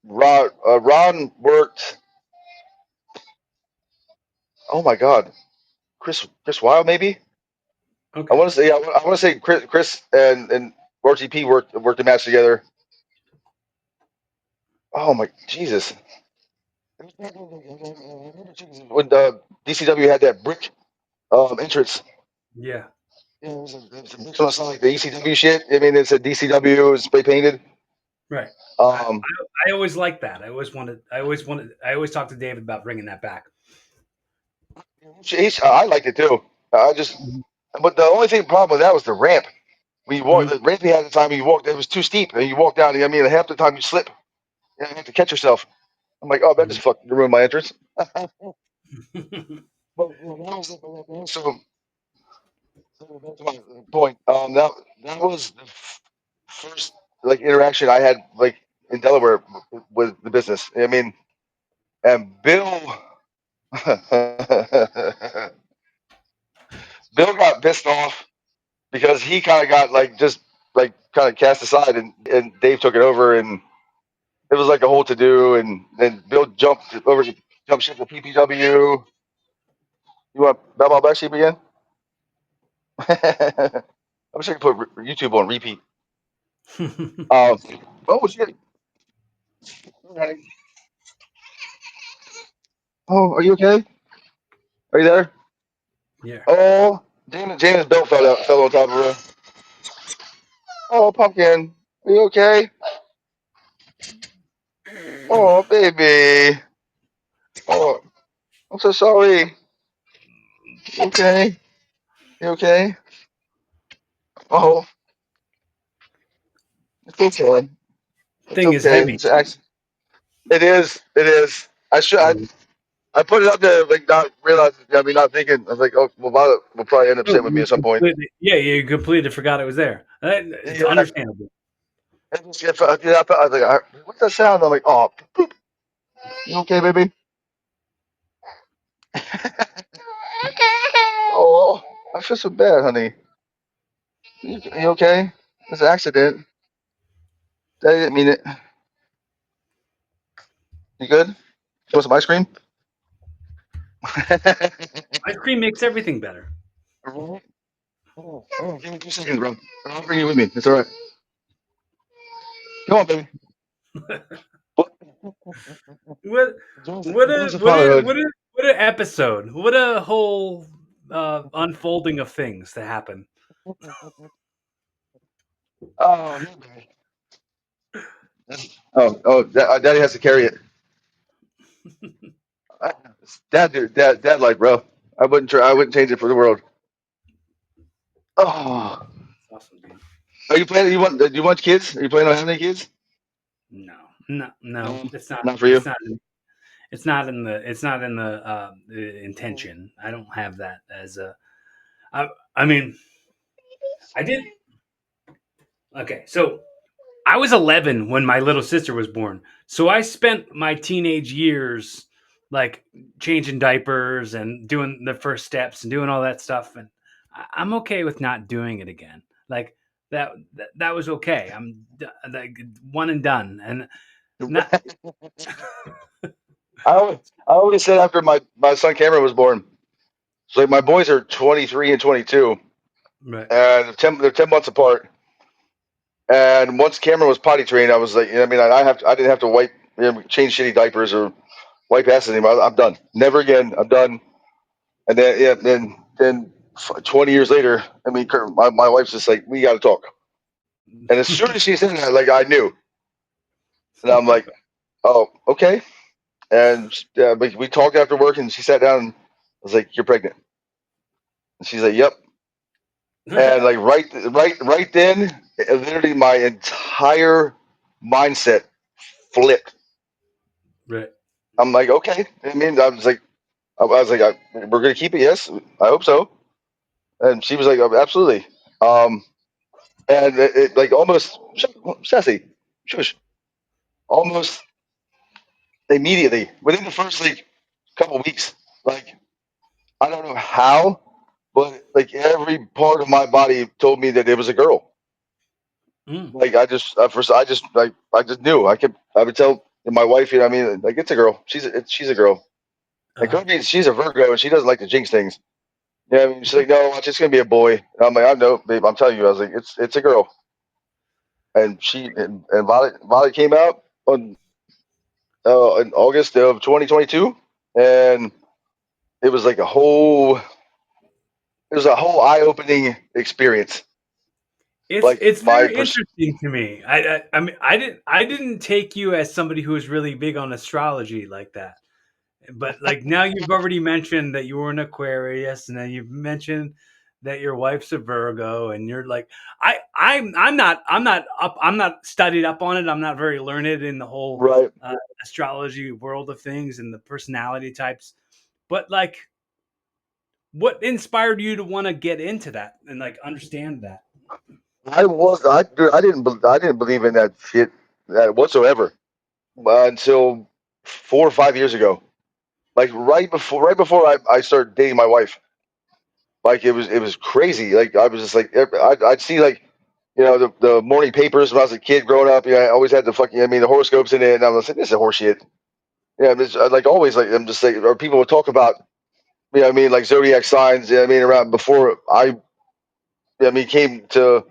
Ron worked. Oh my God, Chris Wilde maybe. I Okay. want to say I want to say Chris and RTP worked a match together. Oh my Jesus! When DCW had that brick entrance. Yeah. Yeah, it was like the ECW shit. I mean, it's a DCW, was spray painted. Right. Um, I always liked that. I always talked to David about bringing that back. I liked it too. I just, Mhm. but the only thing problem with that was the ramp. When you walk, Mhm. the ramp he had at the time you walked, it was too steep, and you walk down. I mean, half the time you slip, you have to catch yourself. I'm like, oh, that just fucking ruined my entrance. But so back to my point. That was the first like interaction I had like in Delaware with the business. I mean, and Bill Bill got pissed off because he kind of got like just like kind of cast aside, and Dave took it over, and it was like a whole to do, and then Bill jumped ship to PPW. You want Bell Back Sheep again? I wish I could put YouTube on repeat. Um, oh shit! Oh, are you okay? Are you there? Yeah. Oh, James belt fell on top of her. Oh, pumpkin, are you okay? Oh, baby. Oh, I'm so sorry. You okay? You okay? Oh, it's okay. It's Thing is okay. heavy It's too. actually, it is. It is. Mhm. I put it up there like not realizing. I mean, not thinking. I was like, oh, we'll probably end up Oh, sitting with me you at some point. completely, yeah, you completely forgot it was there. It's Yeah. understandable. I was like, what's that sound? I'm like, oh, boop. You okay, baby? Oh, I feel so bad, honey. You okay? It's an accident. I didn't mean it. You good? You want some ice cream? Ice cream makes everything better. Give me 2 seconds, bro. I'll bring you with me. It's all right. Come on, baby. What? What Joys of fatherhood. what a episode. What a whole unfolding of things that happen. Oh, yeah, baby. Daddy has to carry it. Dad, like, bro. I wouldn't change it for the world. Oh, Awesome, dude. are you planning? Do you want kids? Are you planning on having any kids? No, no, no. No, It's not. not for you. It's not. It's not in the. It's not in the intention. I don't have that as a. I. I mean, I did. Okay, so I was 11 when my little sister was born. So I spent my teenage years like changing diapers and doing the first steps and doing all that stuff. And I'm okay with not doing it again. Like that was okay. Like one and done. And not I always said after my son Cameron was born, so like my boys are 23 and 22, right. and they're 10 months apart. And once Cameron was potty trained, I was like, I mean, I didn't have to change shitty diapers or wipe ass anymore. I'm done. Never again. I'm done. And then, yeah, then 20 years later, I mean, my wife's just like, we got to talk. And as soon as she said that, like, I knew. And I'm like, oh, okay. And we talked after work, and she sat down and I was like, you're pregnant. And she's like, yep. And like right then, literally my entire mindset flipped. right. I'm like, okay. I mean, I was like, we're gonna keep it. Yes, I hope so. And she was like, oh, absolutely. Um, and it like almost sassy, shush, almost immediately within the first like couple weeks. Like I don't know how, but like every part of my body told me that it was a girl. Mm. Like first I just knew I would tell my wife, you know, what I mean, like it's a girl. She's a girl. And Uh-huh. Kobe, she's a Virgo and she doesn't like to jinx things. Yeah, I mean, she's like, no, it's just gonna be a boy. And I'm like, I know, babe. I'm telling you, I was like, it's a girl. And Violet came out in August of 2022, and it was like it was a whole eye opening experience. It's Like it's my very interesting to me. I mean I didn't take you as somebody who was really big on astrology like that. But like now you've already mentioned that you were an Aquarius, and then you've mentioned that your wife's a Virgo, and you're like, I'm not studied up on it. I'm not very learned in the whole right. astrology world of things and the personality types. But like, what inspired you to want to get into that and like understand that? I didn't believe in that shit whatsoever until 4 or 5 years ago. Like right before I started dating my wife. Like it was crazy. Like I was just like I'd see like you know the morning papers when I was a kid growing up. Yeah, I always had the fucking I mean the horoscopes in it, and I was like this is horseshit. Yeah, it's, like always like I'm just like or people would talk about you know what I mean like zodiac signs. You know what I mean around before I you know what I mean came to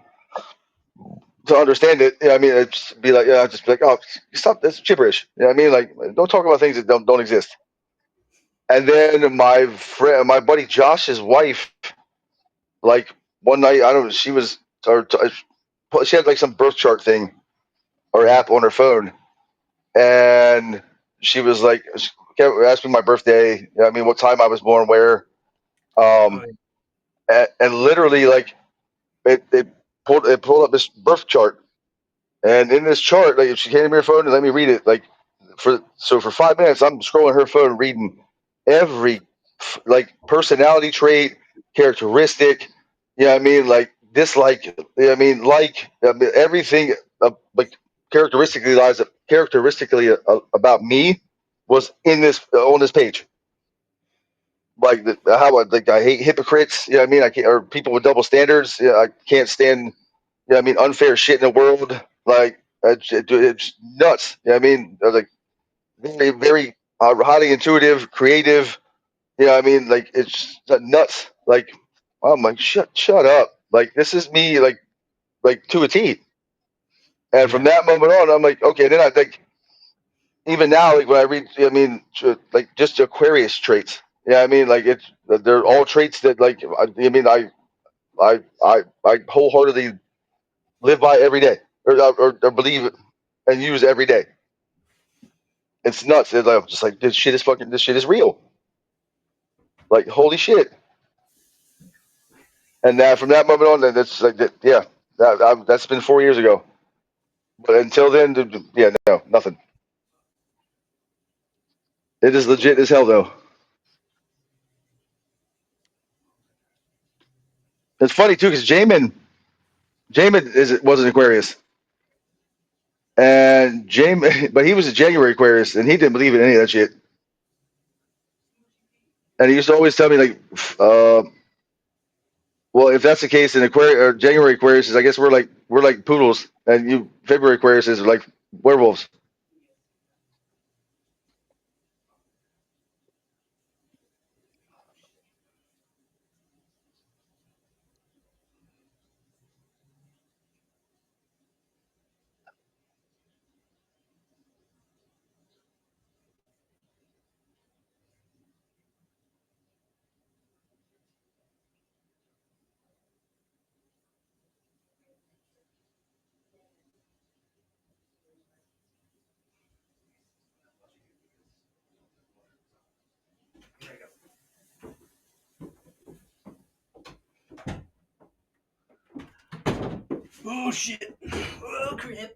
understand it. You know what I mean it'd just be like yeah I'd just be like oh stop that's gibberish. You know what I mean like don't talk about things that don't exist. And then my buddy Josh's wife like one night I don't know she was or she had like some birth chart thing or app on her phone, and she was like, she kept asking me my birthday. You know, what I mean, what time I was born, where, Oh, um, and literally like it it pulled up this birth chart, and in this chart, like if she handed me her phone and let me read it, like for 5 minutes, I'm scrolling her phone reading every like personality trait, characteristic. You know what I mean? Like dislike. You know what I mean? Like I mean, everything. Like characteristically about me was in this on this page. Like how like I hate hypocrites. You know what I mean? I can't or people with double standards. Yeah, I can't stand. You know what I mean? Unfair shit in the world. Like it's nuts. You know what I mean? I was like very highly intuitive, creative. You know what I mean? Like it's nuts. Like I'm like shut up. Like this is me. Like to a T. And from yeah, that moment on, I'm like okay. Then I like even now, like when I read, I mean, like just Aquarius traits. Yeah, I mean, like it's they're yeah. all traits that like I mean, I wholeheartedly live by every day, or believe and use every day. It's nuts. It's like, just like this shit is real. Like holy shit. And from that moment on, then that's like that. Yeah, that's been 4 years ago. But until then, yeah, no, nothing. It is legit as hell though. It's funny too because Jamin was an Aquarius. And James, but he was a January Aquarius, and he didn't believe in any of that shit. And he used to always tell me like, uh, well, if that's the case, in Aquarius or January Aquarius, I guess we're like poodles, and you February Aquarius is like werewolves. Oh shit. Oh crap.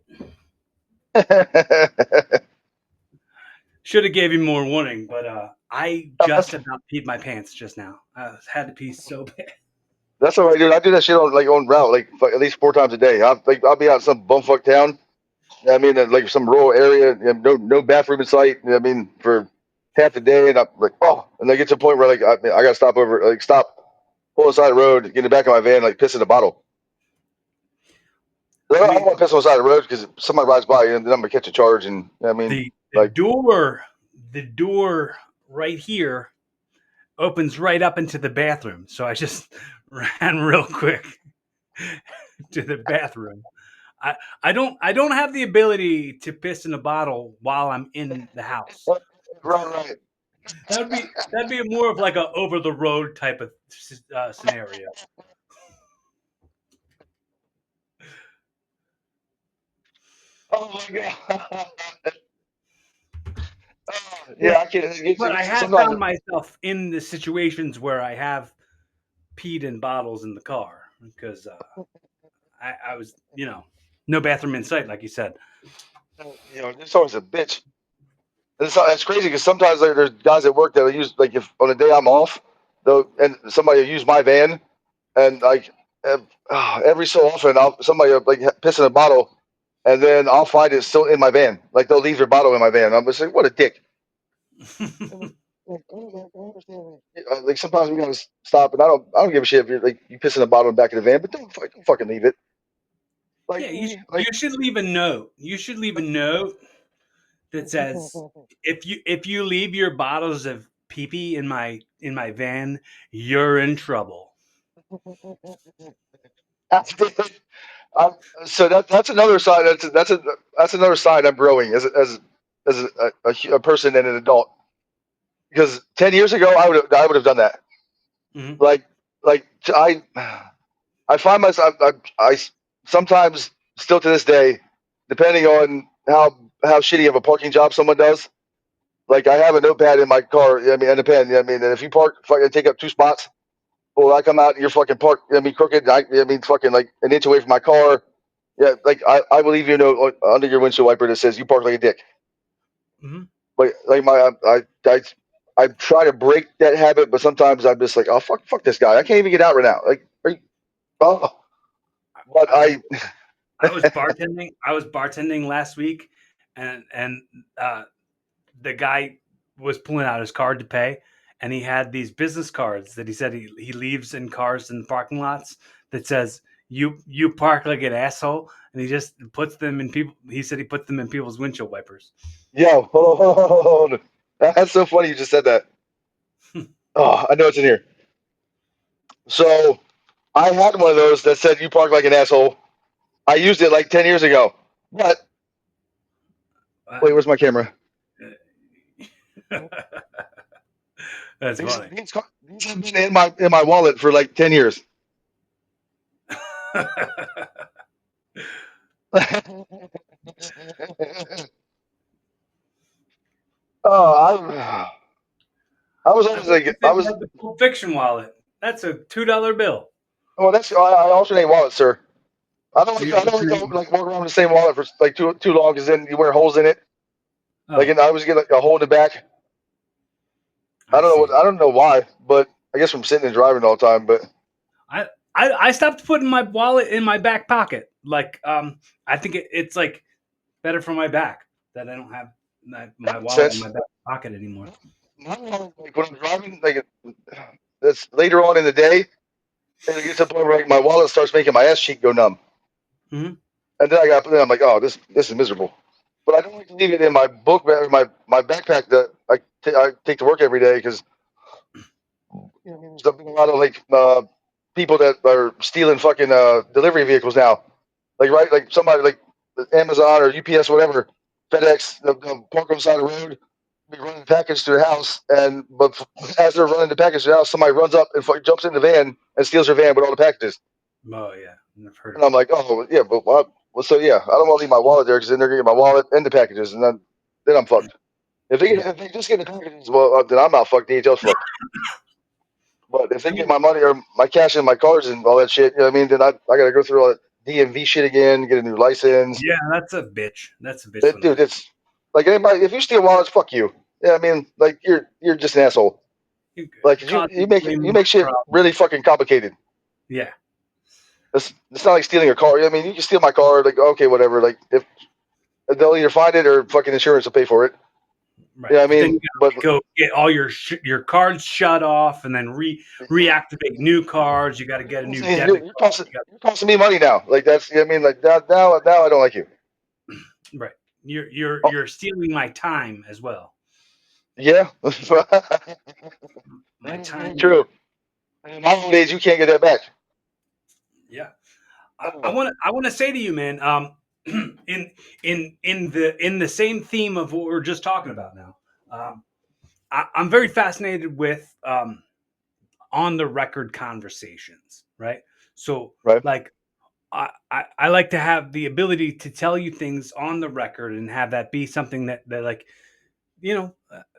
Should have gave him more warning, but I just that's about peed my pants just now. I had to pee so bad. that's all right, dude. I do that shit on like on route, like at least 4 times a day. I'll be out in some bumfuck town. I mean, like some rural area, no bathroom in sight. I mean, for half the day, and I'm like, oh, and I get to a point where like I got to stop over, like stop, pull aside the road, get in the back of my van, like piss in a bottle. I I don't mean, want to piss on the side of the road because somebody rides by and then I'm gonna catch a charge. And I mean, the like, door, the door right here opens right up into the bathroom. So I just ran real quick to the bathroom. I don't have the ability to piss in a bottle while I'm in the house. right. That'd be more of like a over the road type of scenario. Oh my god. But Yeah, I can't. but I have Sometimes. found myself in the situations where I have peed in bottles in the car because I was no bathroom in sight, like you said. It's always a bitch. It's crazy because sometimes there's guys at work that use like if on a day I'm off, though, and somebody will use my van, and like every so often somebody will, like piss in a bottle, and then I'll find it still in my van. Like they'll leave their bottle in my van. I'm just like, what a dick. Like sometimes we gotta stop, and I don't give a shit if you're like you piss in a bottle in the back of the van, but don't fucking leave it. Like Yeah, you like should leave a note. You should leave a note that says if you leave your bottles of pee pee in my van, you're in trouble. I'm, so that's another side. That's another side I'm growing as a person and an adult. Because 10 years ago, I would have done that. Hmm. Like like I find myself I sometimes still to this day, depending on how shitty of a parking job someone does. Like I have a notepad in my car. I mean, and a pen. I mean, and if you park, fucking take up two spots, or I come out and you're fucking parked. I mean, crooked. I mean, fucking like an inch away from my car. Yeah, like I will leave you a note under your windshield wiper that says you park like a dick. Hmm. Like I try to break that habit, but sometimes I'm just like, oh fuck this guy. I can't even get out right now. Like, are you, oh, but I was I I was bartending. I was bartending last week, and the guy was pulling out his card to pay, and he had these business cards that he said he leaves in cars in parking lots that says you park like an asshole, and he just puts them in people. He said he puts them in people's windshield wipers. yo hold on. That's so funny. You just said that. Oh, I know it's in here. So I had one of those that said you park like an asshole. I used it like 10 years ago. But Uh, wait, where's my camera? That's These funny. these these have been in my wallet for like 10 years. Oh, I was I always thought you like said I you was. had the Pulp Fiction wallet. That's a $2 bill. Well, I alternate wallets, sir. You I don't like to like walk around with the same wallet for like too long because then you wear holes in it. Like, Oh, and I always get like a hole in the back. I see. I don't know why, but I guess from sitting and driving all the time. But I stopped putting my wallet in my back pocket. Like I think it's like better for my back that I don't have my that makes wallet in sense. my back pocket anymore. Like when I'm driving, like that's later on in the day, and it gets to the point where like, my wallet starts making my ass cheek go numb, Hmm. and then I'm like, oh, this is miserable. But I don't like to leave it in my book bag, my backpack that I take to work every day because there's been a lot of like people that are stealing fucking delivery vehicles now. Like right, like somebody like Amazon or UPS, whatever, FedEx, they'll park on the side of the road, be running the package to their house, and but as they're running the package to their house, somebody runs up and jumps in the van and steals their van with all the packages. Oh yeah, I've heard And of I'm like, oh yeah, but what? Well, so yeah, I don't want to leave my wallet there because then they're gonna get my wallet and the packages, and then I'm fucked. it. If they just get the packages, well, then I'm not fucked. DHL's fucked. But if they I get mean, my money or my cash and my cards and all that shit, you know what I mean? Then I got to go through all that DMV shit again, get a new license. yeah, that's a bitch. That's a bitch when Dude, that. it's like anybody. If you steal wallets, fuck you. Yeah, I mean, like you're just an asshole. You Like causes way you more make shit problems. really fucking complicated. Yeah, It's not like stealing a car. I mean, you can steal my car. Like okay, whatever. Like if they'll either find it or fucking insurance will pay for it. Right, Yeah, I but then mean, you but gotta go get all your cards shut off, and then reactivate new cards. You got to get a I'm new saying debit card. you're costing me money now. Like that's, I mean, like now I don't like you. Right, you're Oh, you're stealing my time as well. yeah, My very time. true. In my old age, you can't get that back. Yeah, I Oh, want to I want to say to you, man. In in the same theme of what we are just talking about now. I'm very fascinated with on the record conversations, right? So, right. like, I like to have the ability to tell you things on the record and have that be something that like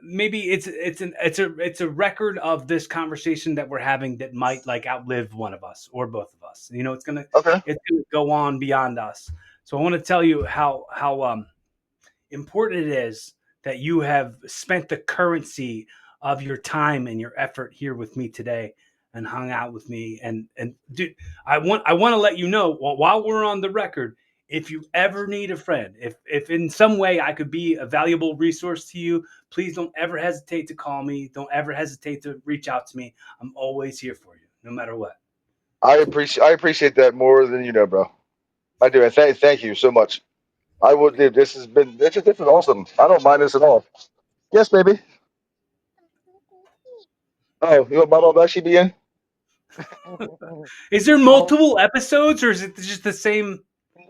maybe it's a record of this conversation that we're having that might like outlive one of us or both of us. Okay. It's gonna go on beyond us. So I want to tell you how important it is that you have spent the currency of your time and your effort here with me today and hung out with me. And dude, I want to let you know, while we're on the record, if you ever need a friend, if in some way I could be a valuable resource to you, please don't ever hesitate to call me. Don't ever hesitate to reach out to me. I'm always here for you, no matter what. I appreciate that more than you know, bro. I do. And thank you so much. I would. Dude, this is awesome. I don't mind this at all. Yes, baby. Oh, you want Baba actually be in? Is there Oh, multiple episodes, or is it just the same?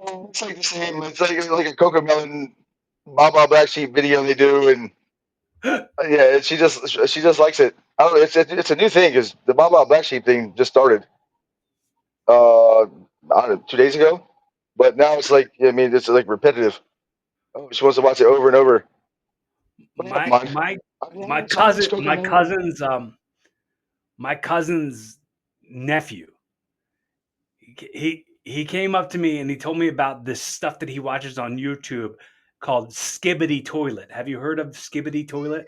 no, it's like the same. It's like a Coco Melon Baba Black Sheep video they do, and yeah, she just likes it. I don't know. It's a new thing because the Baba Black Sheep thing just started. I don't know, 2 days ago, but now it's like, I mean, it's like repetitive. Oh, she wants to watch it over and over. But I don't my mind. my I mean, my I watch cousin Coco my Melon. cousin's my cousin's nephew, he came up to me and he told me about this stuff that he watches on YouTube called Skibbity Toilet. Have you heard of Skibbity Toilet?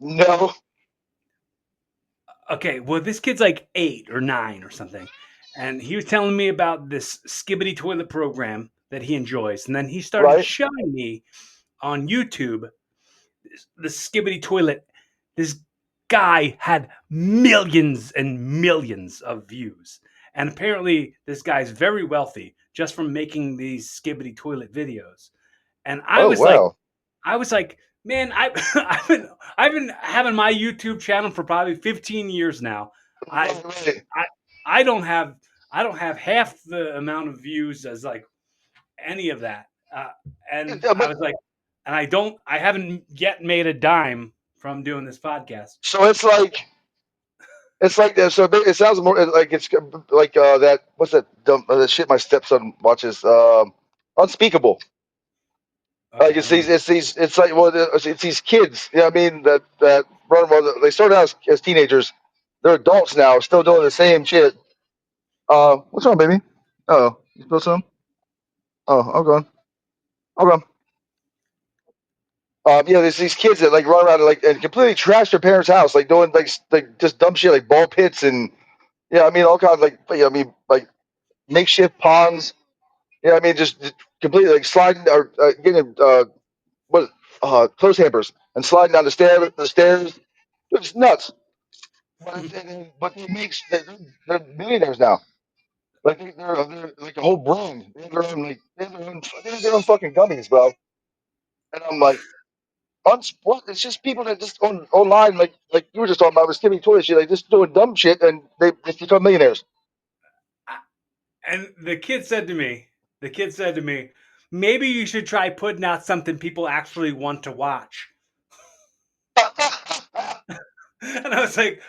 No, Okay, well, this kid's like 8 or 9 or something, and he was telling me about this Skibbity Toilet program that he enjoys, and then he started right? showing me on YouTube the Skibbity Toilet. This guy had millions and millions of views, and apparently this guy's very wealthy just from making these Skibbity Toilet videos. And I Oh, was like, wow. man, I've been having my YouTube channel for probably 15 years now. I Right, right. I I don't have half the amount of views as like any of that. And Yeah, I but was like, and I haven't yet made a dime from doing this podcast. so it's like that. So it sounds more like it's like that. What's that dumb that shit my stepson watches? Unspeakable. Like Okay, I don't know. it's like, well, it's these kids. You know what I mean? That run. Well, they started out as teenagers. They're adults now, still doing the same shit. What's wrong, baby? Oh, you spilled some? Oh, I'm gone. I'm gone. There's these kids that like run around and, like, and completely trash their parents' house, like doing like just dumb shit like ball pits and yeah, I mean all kinds of like, I mean like makeshift ponds. Yeah, I mean just completely like sliding or getting what clothes hampers and sliding down the stairs. It's nuts. But they make they're millionaires now. Like they're like a whole brand. They have their own they have their own fucking gummies, bro. And I'm like, what? It's just people that just online, like you were just talking about with Timmy Toy shit, like just doing dumb shit, and they become millionaires. And the kid said to me, maybe you should try putting out something people actually want to watch. And I was like,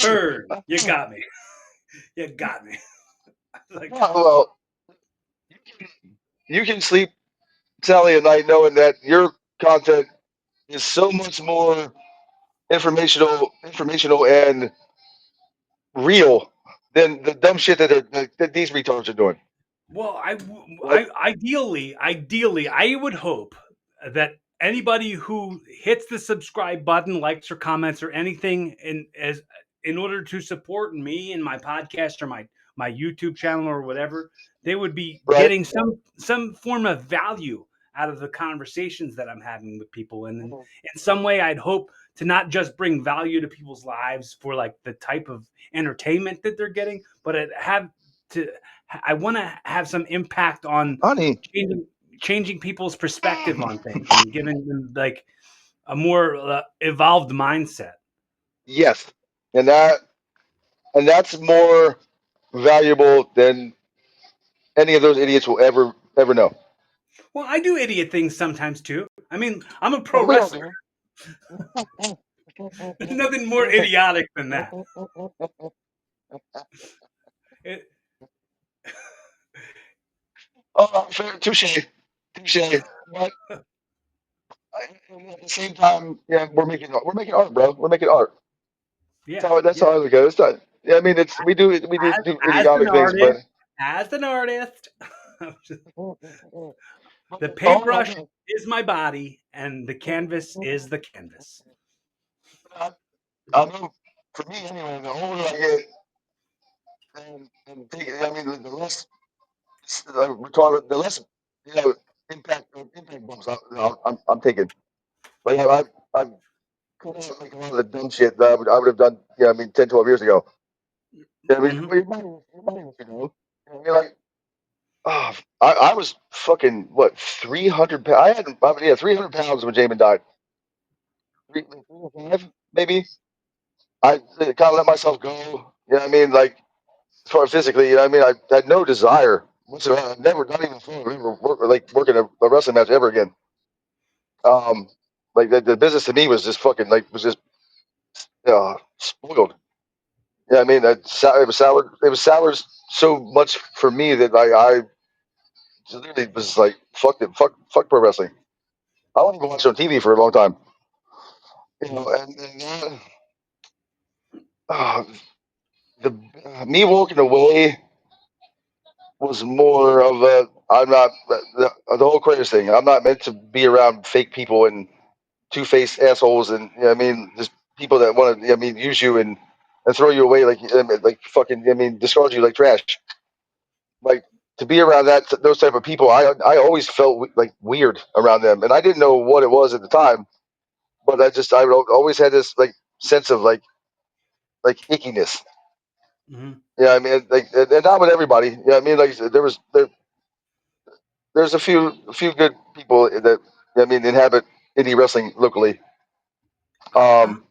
Bird, you got me. You got me. I was like, Well, you can sleep soundly at night knowing that your content is so much more informational and real than the dumb shit that these retards are doing. well, Like, ideally, I would hope that anybody who hits the subscribe button, likes or comments or anything in order to support me and my podcast or my YouTube channel or whatever, they would be right? getting some form of value out of the conversations that I'm having with people. And in some way, I'd hope to not just bring value to people's lives for like the type of entertainment that they're getting, but it have to. I want to have some impact on honey. changing changing people's perspective on things and giving them like a more evolved mindset. Yes, and that's more valuable than any of those idiots will ever know. Well, I do idiot things sometimes too. I mean, I'm a pro Well, we all wrestler. do. There's nothing more idiotic than that. It, Oh, fair, touche, touche. But at the same time, yeah, we're making art, bro. We're making art. yeah, That's how yeah. I look at it. It's not. Yeah, I mean, it's we do As an idiotic things, but artist, as an artist, the oh, paintbrush is my body, and the canvas is the canvas. I, I know for me anyway, the older I get, and I mean, the less retarded, the less impact bumps I'm taking. Like I've cut out like a lot of the dumb shit that I would have done. Yeah, I mean, 10, 12 years ago. Yeah, I mean, Hmm. your money was, I mean, like, oh, I was fucking what 300 pounds. Yeah, 300 pounds when Jamin died. 305 maybe. I kind of let myself go. You know what I mean? Like as far as physically, you know what I mean? I had no desire whatsoever. I never, not even thought of ever working a wrestling match ever again. Um, like the business to me was just fucking like was just spoiled. Yeah, I mean, it was sour. It was sour so much for me that I literally was like, fuck it, fuck pro wrestling. I won't even watch it on TV for a long time. And uh, the me walking away was more of a I'm not the whole Aquarius thing. I'm not meant to be around fake people and two faced assholes, and you know what I mean, just people that want to, I mean, use you and throw you away like fucking, I mean, discard you like trash. Like to be around those type of people, I always felt like weird around them, and I didn't know what it was at the time, but I always had this like sense of like ickiness. Hmm. Yeah, I mean, like, and not with everybody. Yeah, I mean, like there's a few good people that I mean inhabit indie wrestling locally. Uh-huh. Um,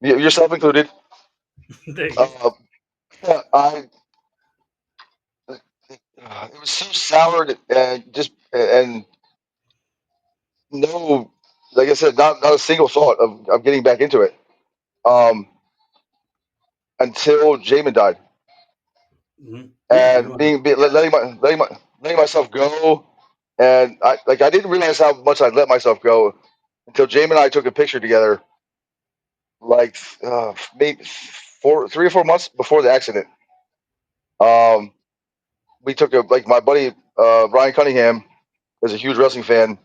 yourself included. Thank you. Uh, yeah, it was so soured and just and no, like I said, not a single thought of getting back into it. Um, until Jamin died, Hmm. Yeah, and no, letting myself go, and I didn't realize how much I'd let myself go until Jamin and I took a picture together, like maybe 3 or 4 months before the accident. Um, we took a like my buddy Ryan Cunningham is a huge wrestling fan.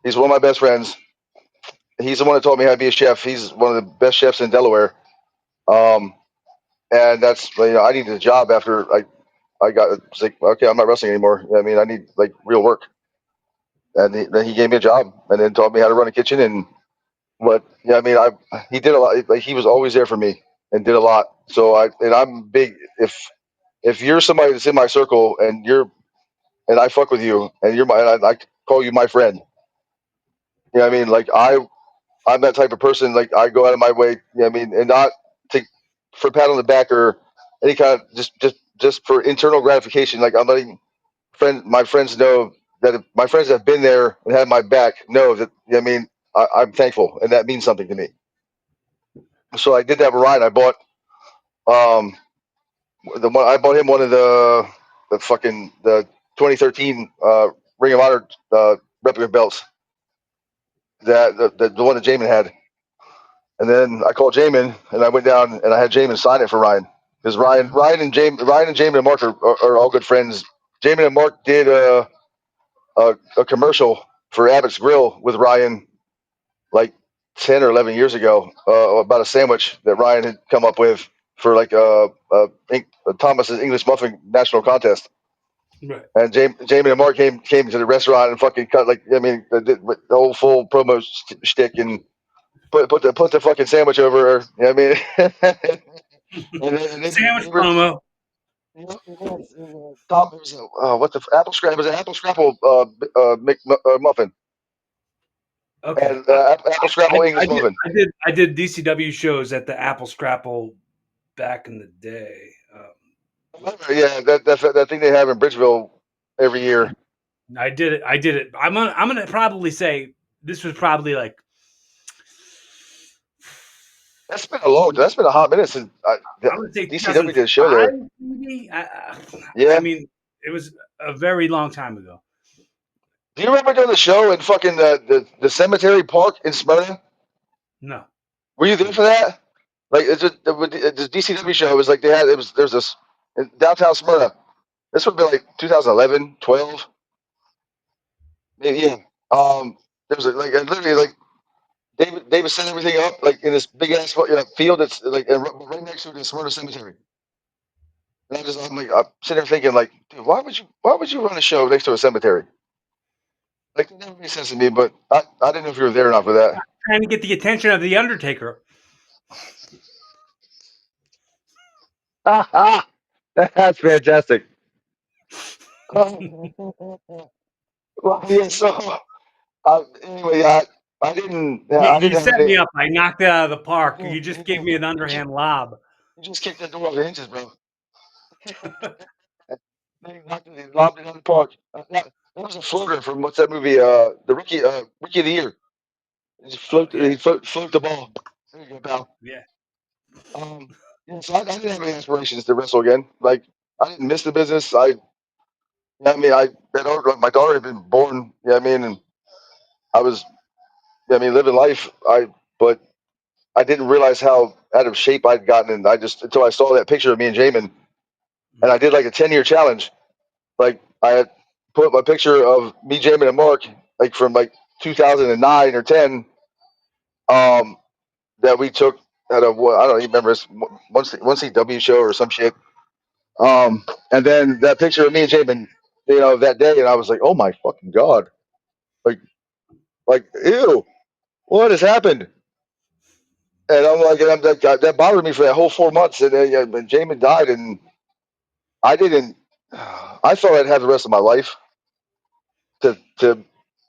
He's one of my best friends. He's the one that taught me how to be a chef. He's one of the best chefs in Delaware. Um, and that's I needed a job after I got it's like okay, I'm not wrestling anymore. I mean, I need like real work, and then he gave me a job and then taught me how to run a kitchen and what. Yeah, I mean, he did a lot. Like he was always there for me and did a lot. So I'm big. If you're somebody that's in my circle and I fuck with you and I call you my friend. You know what I mean? Like I'm that type of person. Like I go out of my way. You know what I mean? And not to for a pat on the back or any kind of just for internal gratification. Like I'm letting my friends know that if my friends that have been there and had my back know that you know what I mean I'm thankful and that means something to me. So I did that with Ryan. Um I bought him one of the fucking the 2013 Ring of Honor replica belts the one that Jamin had. And then I called Jamin and I went down and I had Jamin sign it for Ryan because Mhm. Ryan and Jamin and Mark are all good friends. Jamin and Mark did a commercial for Abbott's Grill with Ryan like 10 or 11 years ago about a sandwich that Ryan had come up with for like Thomas's English muffin national contest. Right. And Jamie and Mark came to the restaurant and fucking cut like I mean the whole full promo shtick and put the fucking sandwich over her. You know what I mean? And Sandwich they were promo. Tom, it was what the apple scrap? It was an apple scrapple muffin Okay. and apple I, scrapple I English did muffin. I did DCW shows at the Apple Scrapple back in the day. Yeah, that thing they have in Bridgeville every year. I did it. I did it. I'm gonna probably say this was probably like That's been a long. That's been a hot minute since I'm gonna say DCW did a show 2005 there. maybe. I Yeah. mean, it was a very long time ago. Do you remember doing the show in fucking the cemetery park in Smyrna? No. Were you there Mm. for that? Like it's just with the DCW show. It was like there's this in downtown Smyrna. This would be like 2011, 12, maybe, yeah. There was like literally like David set everything up like in this big ass field that's like right next to the Smyrna Cemetery. And I'm sitting there thinking like, dude, why would you run a show next to a cemetery? Like that never made sense to me. But I didn't know if you were there or not for that. Trying to get the attention of the Undertaker. That's fantastic. Well, yeah, so anyway, I didn't. Yeah, I You didn't have set any. me up. I knocked it out of the park. You, You just gave me you, an you, just, underhand lob. you just kicked that door off the hinges, bro. They lobbed it on the park. That was a floater from what's that movie? The rookie of the year. He just Oh float. yeah, He float the ball. There you go, pal. yeah. Um, yeah, so I didn't have any aspirations to wrestle again. Like I didn't miss the business. I mean, my daughter had been born. Yeah, I mean, and I was, I mean, living life. But I didn't realize how out of shape I'd gotten, and I just until I saw that picture of me and Jamin, and Mm, I did like a 10-year challenge. Like I had put my picture of me, Jamin, and Mark, like from like 2009 or 10, um, that we took at a I don't even remember one CW show or some shit. And then that picture of me and Jamin, that day, and I was like, oh my fucking god, like ew, what has happened? And I'm like, and that bothered me for that whole 4 months. And then when Jamin died, and I didn't, I thought I'd have the rest of my life to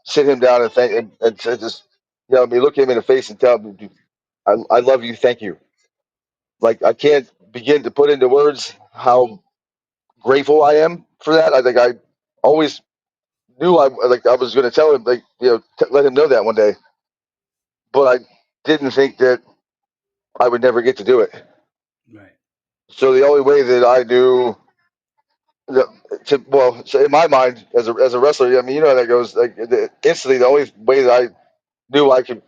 sit him down and thank and to just me look him in the face and tell him, "Dude, I love you, thank you." Like I can't begin to put into words how grateful I am for that. I think I always knew I was going to tell him let him know that one day, but I didn't think that I would never get to do it. right. So the only way that I knew so in my mind as a wrestler, I mean, you know how that goes. Like instantly, the only way that I knew I could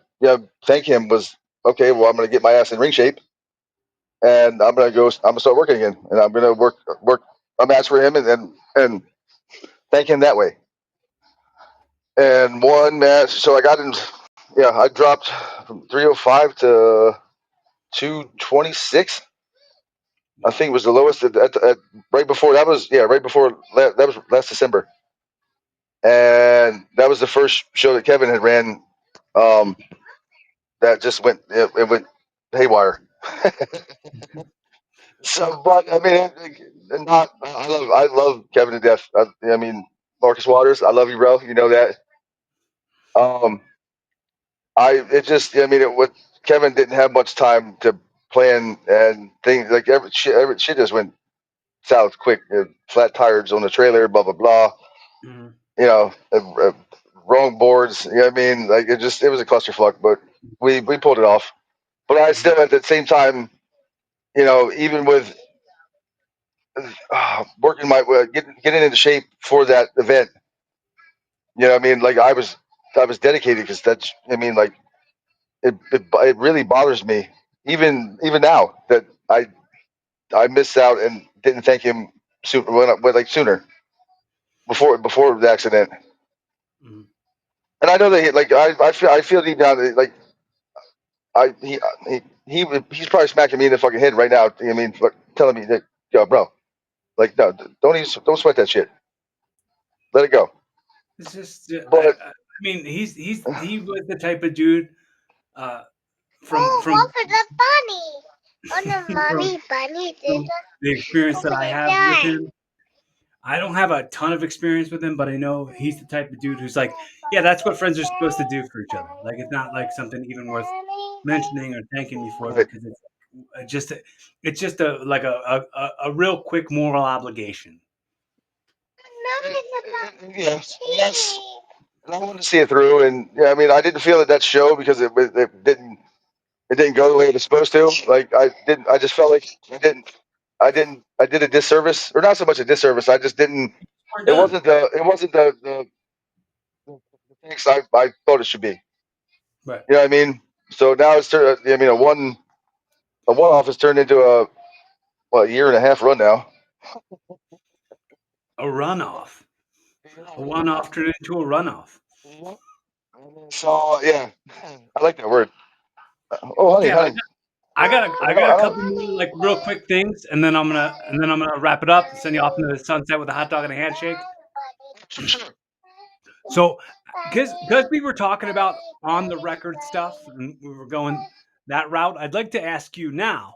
thank him was okay. Well, I'm going to get my ass in ring shape, and I'm going to go. I'm going to start working again, and I'm going to work a match for him, and thank him that way. And one match, so I got in. Yeah, I dropped from 305 to 226. I Wow. think was the lowest at right before that was right before that was last December, and that was the first show that Kevin had ran. Um, that just it went haywire. So, but I mean, not. I love Kevin to death. I mean, Marcus Waters, I love you, bro. You know that. Um, it just. I mean, Kevin didn't have much time to plan and things like every shit just went south quick. Flat tires on the trailer, blah blah blah. Mhm. You know, wrong boards. You know what I mean? Like it was a clusterfuck, but we pulled it off. But I Mhm. still at the same time, even with working getting into shape for that event. I mean, like I was dedicated because that's I mean, like it really bothers me even now that I missed out and didn't thank him sooner before the accident. Mhm. And I know that I feel deep down that, like I he's probably smacking me in the fucking head right now. I mean, telling me that, yo, bro, like no, don't sweat that shit. let it go. It's just, But I mean, he was the type of dude uh, from Oh, from what for the bunny? Oh, the from mommy bunny did from the experience that open I it have with die. him. I don't have a ton of experience with him, but I know he's the type of dude who's like, yeah, that's what friends are supposed to do for each other. Like, it's not like something even worth mentioning or thanking me for right, because just it's just a like a real quick moral obligation. Mommy is yes, yes. a And I wanted to see it through, and yeah, I mean, I didn't feel that show because it didn't go the way it was supposed to. Like I didn't, I just felt like I did a disservice, or not so much a disservice. I just didn't. We're done. It wasn't the thanks I thought it should be. Right. You know what I mean? So now it's turned. I mean, a one off has turned into a what, a year and a half run now. A runoff. A Yeah. one off turned into a runoff. Yeah. So yeah, I like that word. Oh, honey, Okay, honey. I got a couple more like real quick things, and then I'm gonna wrap it up and send you off into the sunset with a hot dog and a handshake. Sure, sure. So, because we were talking about on the record stuff and we were going that route, I'd like to ask you now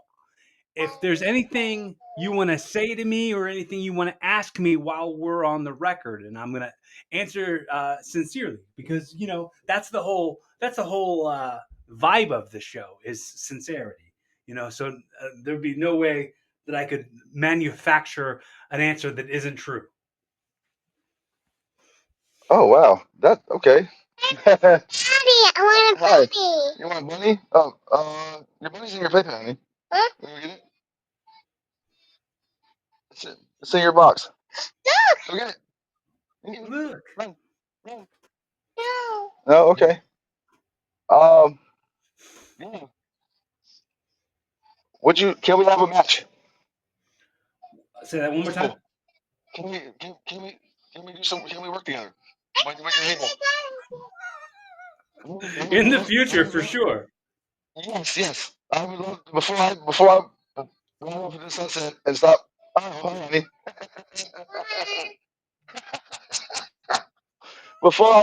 if there's anything you want to say to me or anything you want to ask me while we're on the record, and I'm gonna answer sincerely because that's the whole vibe of the show is sincerity. So there'd be no way that I could manufacture an answer that isn't true. Oh wow, that okay. bunny. I want a Hi. bunny. You want a bunny? Oh, your bunny's in your playpen, honey. Huh? You wanna get it? It's in your box. Look. Go get it. You get it. Look, Run, run. No. No, okay. Um, yeah. Would you? Can we have a match? say that one more time. Table. Can we? Can we do some? Can we work together? When you're able. In the future, for sure. Yes, yes. I would love before I run off into the sunset and stop. Oh, honey. Before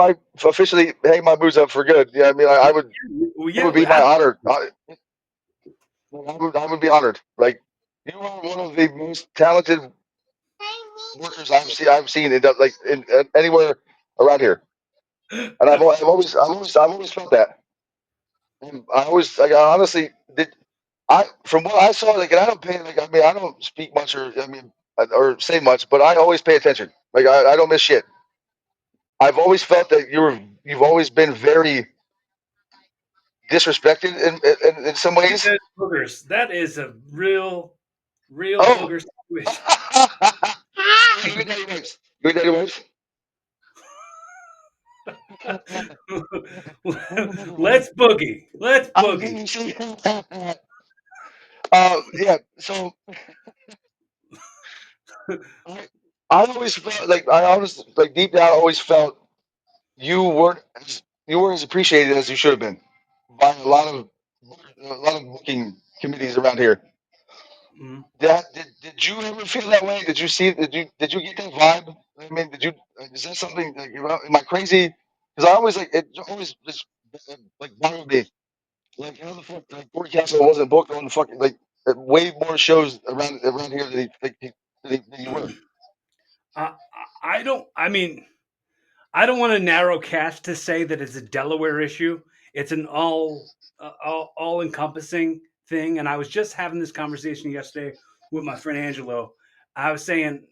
I officially hang my boots up for good. Yeah, I mean, Well, it yeah, would be my honor. absolutely. I would be honored. Like you are one of the most talented workers I've seen in anywhere around here, and I've always felt that. And I honestly did. I from what I saw, like, and I don't pay, like, I mean, I don't speak much, or I mean, or say much, but I always pay attention. Like, I don't miss shit. I've always felt that you've always been very disrespected in some Look at ways. those boogers. That is a real Oh, booger situation. look at Daddy Wipes. Look at Daddy Wipes. Let's boogie. Let's I boogie. didn't see. Yeah. So I, I always felt like I always like deep down I always felt you weren't you weren't as appreciated as you should have been by a lot of booking committees around here. Mhm. Did you ever feel that way? Did you get that vibe? I mean, did you is that something like, am I crazy? Because I always like it always just like bothered me. Like how the fuck like Cory Kastle wasn't booked on the fucking like way more shows around here than you were. I, I don't. I mean, I don't want to narrow cast to say that it's a Delaware issue. It's an all encompassing thing. And I was just having this conversation yesterday with my friend Angelo. I was saying,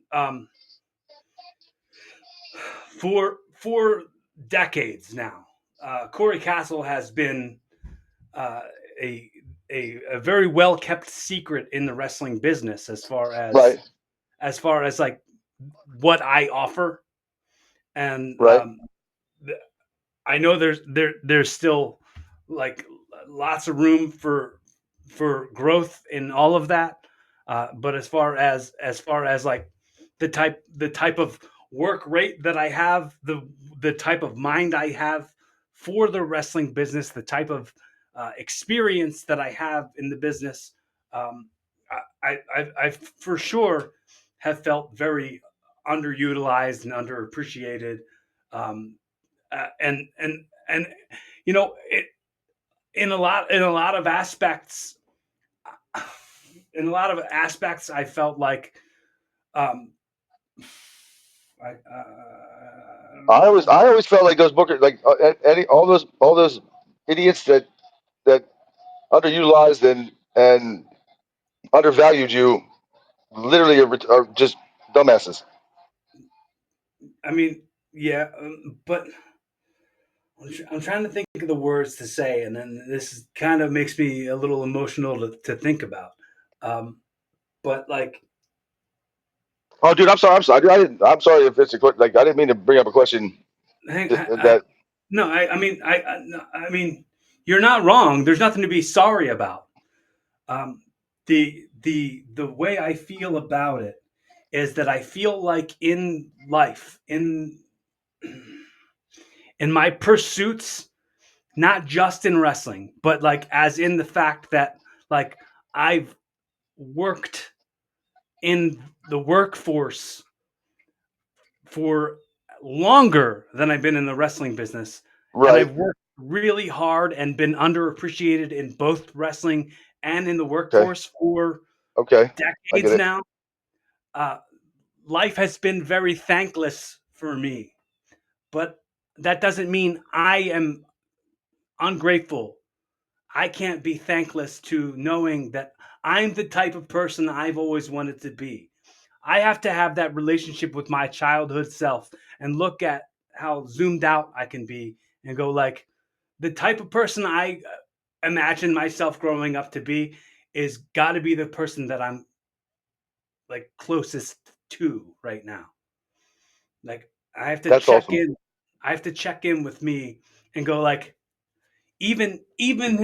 for decades now, Cory Castle has been uh, a, a very well kept secret in the wrestling business Right, as far as like what I offer, and right, I know there's still like lots of room for growth in all of that. But as far as like the type of work rate that I have, the type of mind I have for the wrestling business, the type of experience that I have in the business, um, I for sure have felt very underutilized and underappreciated, um, and you know it, in a lot of aspects, I felt like um, I don't I know. always felt like those Booker, like any all those idiots that underutilized and undervalued you, literally are just dumbasses. I mean, yeah, but I'm trying to think of the words to say, and then this kind of makes me a little emotional to think about. Um, but like, Oh, dude, I'm sorry. I'm sorry. I'm sorry if it's like I didn't mean to bring up a question hang, that. no, no, I mean, you're not wrong. There's nothing to be sorry about. Um, the way I feel about it is that I feel like in life, in my pursuits, not just in wrestling, but like as in the fact that like I've worked in the workforce for longer than I've been in the wrestling business. And Right. I've worked really hard and been underappreciated in both wrestling and in the Okay. workforce for Okay. I get decades it. now. Uh, Life has been very thankless for me, but that doesn't mean I am ungrateful. I can't be thankless to knowing that I'm the type of person I've always wanted to be. I have to have that relationship with my childhood self and look at how zoomed out I can be and go like the type of person I imagine myself growing up to be is got to be the person that I'm like closest to right now. Like I have to That's check awesome. in. I have to check in with me and go like even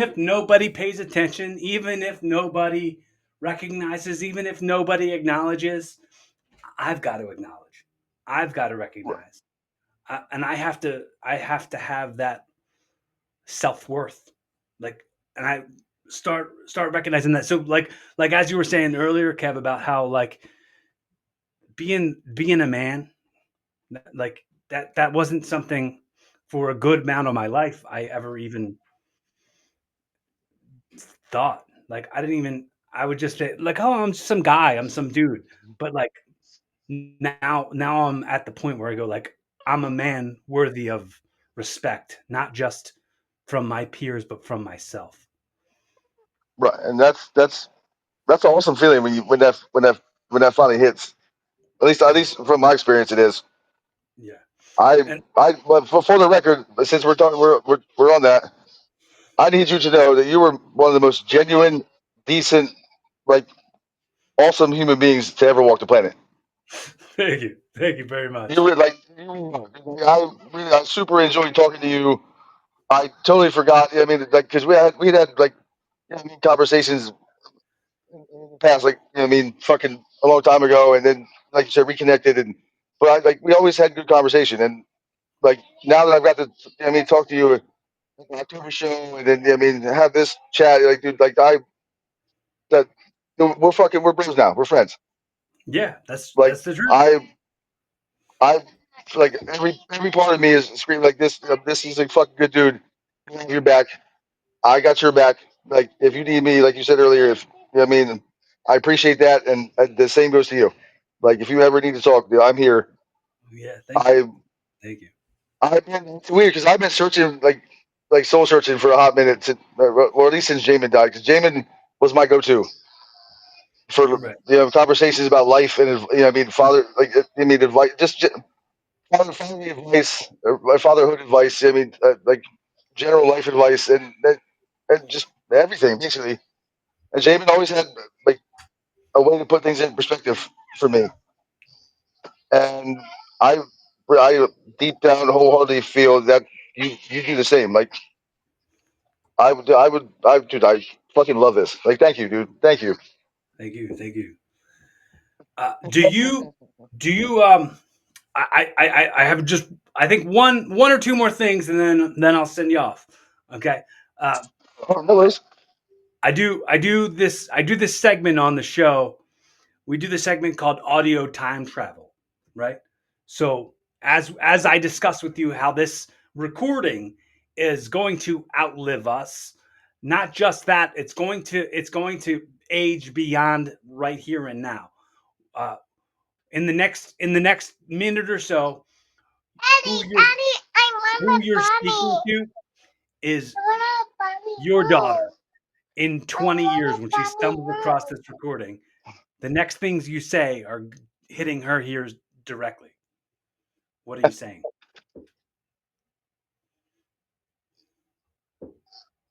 if nobody pays attention, even if nobody recognizes, even if nobody acknowledges, I've got to acknowledge. I've got to Right. recognize. And I have to have that self-worth. Like and I start recognizing that. So like as you were saying earlier, Kev, about how like being a man, like that wasn't something for a good amount of my life I ever even thought. Like I didn't even I would just say like, "Oh, I'm just some guy, I'm some dude." But like now I'm at the point where I go like, "I'm a man worthy of respect, not just from my peers, but from myself." Right. And that's an awesome feeling when you when that finally hits. At least from my experience, it is. Yeah. I And but for the record, since we're talking, we're on that. I need you to know that you were one of the most genuine, decent, like awesome human beings to ever walk the planet. thank you. Thank you very You much. were like, I super enjoyed talking to you. I totally forgot. I mean, like, because we had like conversations in the past, like I mean, fucking a long time ago, and then like you said, reconnected, and but like we always had good conversation, and like now that I've got to, talk to you at the October show, and then have this chat, like dude, like that we're bros now, we're friends. Yeah, Like that's the truth. I like every part of me is screaming like this. This is a fucking good dude. I have your back. I got your back. Like if you need me, like you said earlier, if I appreciate that, and the same goes to you. Like if you ever need to talk, I'm here. Yeah, thank you. I Thank you. I've been it's weird because I've been searching like soul searching for a hot minute, or at least since Jamin died. Because Jamin was my go-to for Right. conversations about life and father advice, just family advice, fatherhood advice. Like general life advice, and just everything basically. And Jamin always had like a way to put things in perspective for me, and I I deep down wholeheartedly feel that you do the same. Like dude, I fucking love this. Like, thank you, dude. Thank you. Thank you. Thank you. Do you do you I have just I think one or two more things and then I'll send you off. Okay. Uh, Oh, no worries. I do this segment on the show. We do this segment called audio time travel. right? So as I discussed with you how this recording is going to outlive us, not just that, it's going to age beyond right here and now. Uh, in the next minute or so, Daddy, who you're Daddy, I who want a you're speaking bunny. to is I want a bunny your daughter. too. In I 20 years, want when a she bunny stumbles across too. this recording, the next things you say are hitting her ears directly. What are you saying?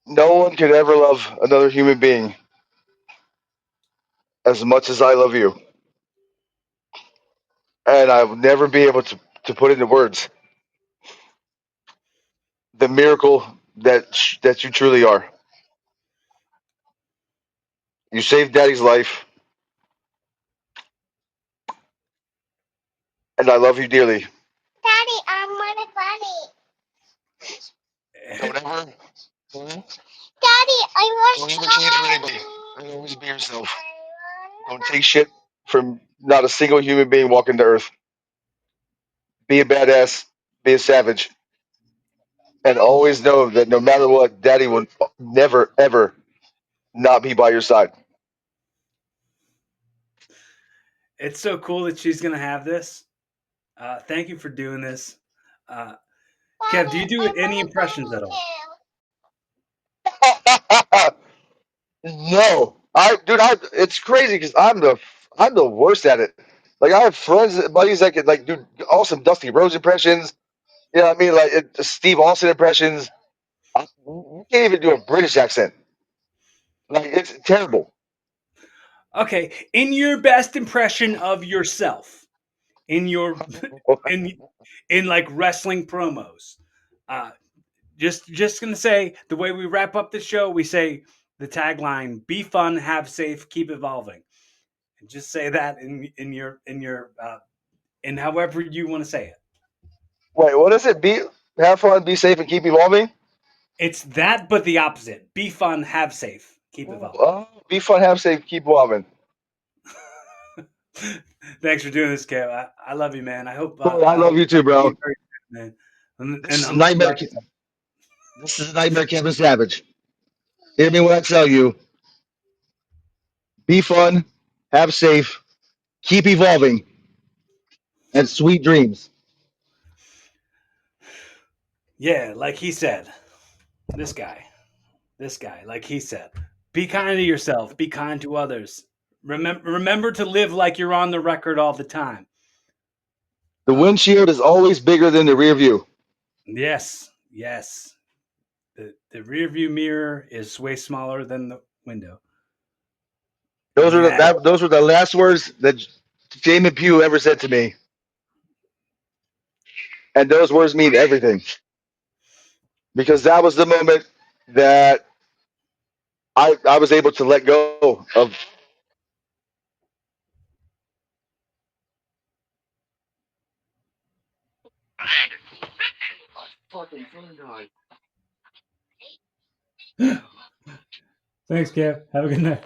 No one could ever love another human being as much as I love you, and I will never be able to put into words the miracle that you truly are. You saved Daddy's life, and I love you dearly. Daddy, I want a bunny. Don't ever, Daddy, I want don't a ever change for bunny. anybody. And always be yourself. I Don't want a take shit from not a single human being walking the earth. Be a badass. Be a savage. And always know that no matter what, Daddy will never, ever not be by your side. It's so cool that she's going to have this. Thank you for doing this. Uh, Kev, do bunny. you do I any want a impressions at all? bunny No, it's crazy because I'm the worst at it. Like I have friends, buddies that can like do awesome Dusty Rose impressions. You know what I mean? Like Steve Austin impressions. You can't even do a British accent. Like it's terrible. Okay, in your best impression of yourself, in your in in like wrestling promos, uh, just gonna say the way we wrap up the show, we say the tagline: "Be fun, have safe, keep evolving." And just say that in however you want to say it. Wait, what is it? Have fun, be safe, and keep evolving. It's that, but the opposite. Be fun, have safe, keep evolving. Be fun, have safe, keep evolving. Thanks for doing this, Kev. I love you, man. I hope Corey, I I love hope you I too, see you bro. very soon, man. And This is I'm good nightmare. luck. This is nightmare, Kevin Savage. Hear me when I tell you: be fun, have safe, keep evolving, and sweet dreams. Yeah, like he said, this guy, like he said, be kind to yourself, be kind to others. Remember to live like you're on the record all the time. The Uh, windshield is always bigger than the rear view. yes, yes. The rear view mirror is way smaller than the window. Yeah, Those were the last words that Jamie Pugh ever said to me, and those words mean everything because that was the moment that I was able to let go of. thanks, Kev. Have a good night.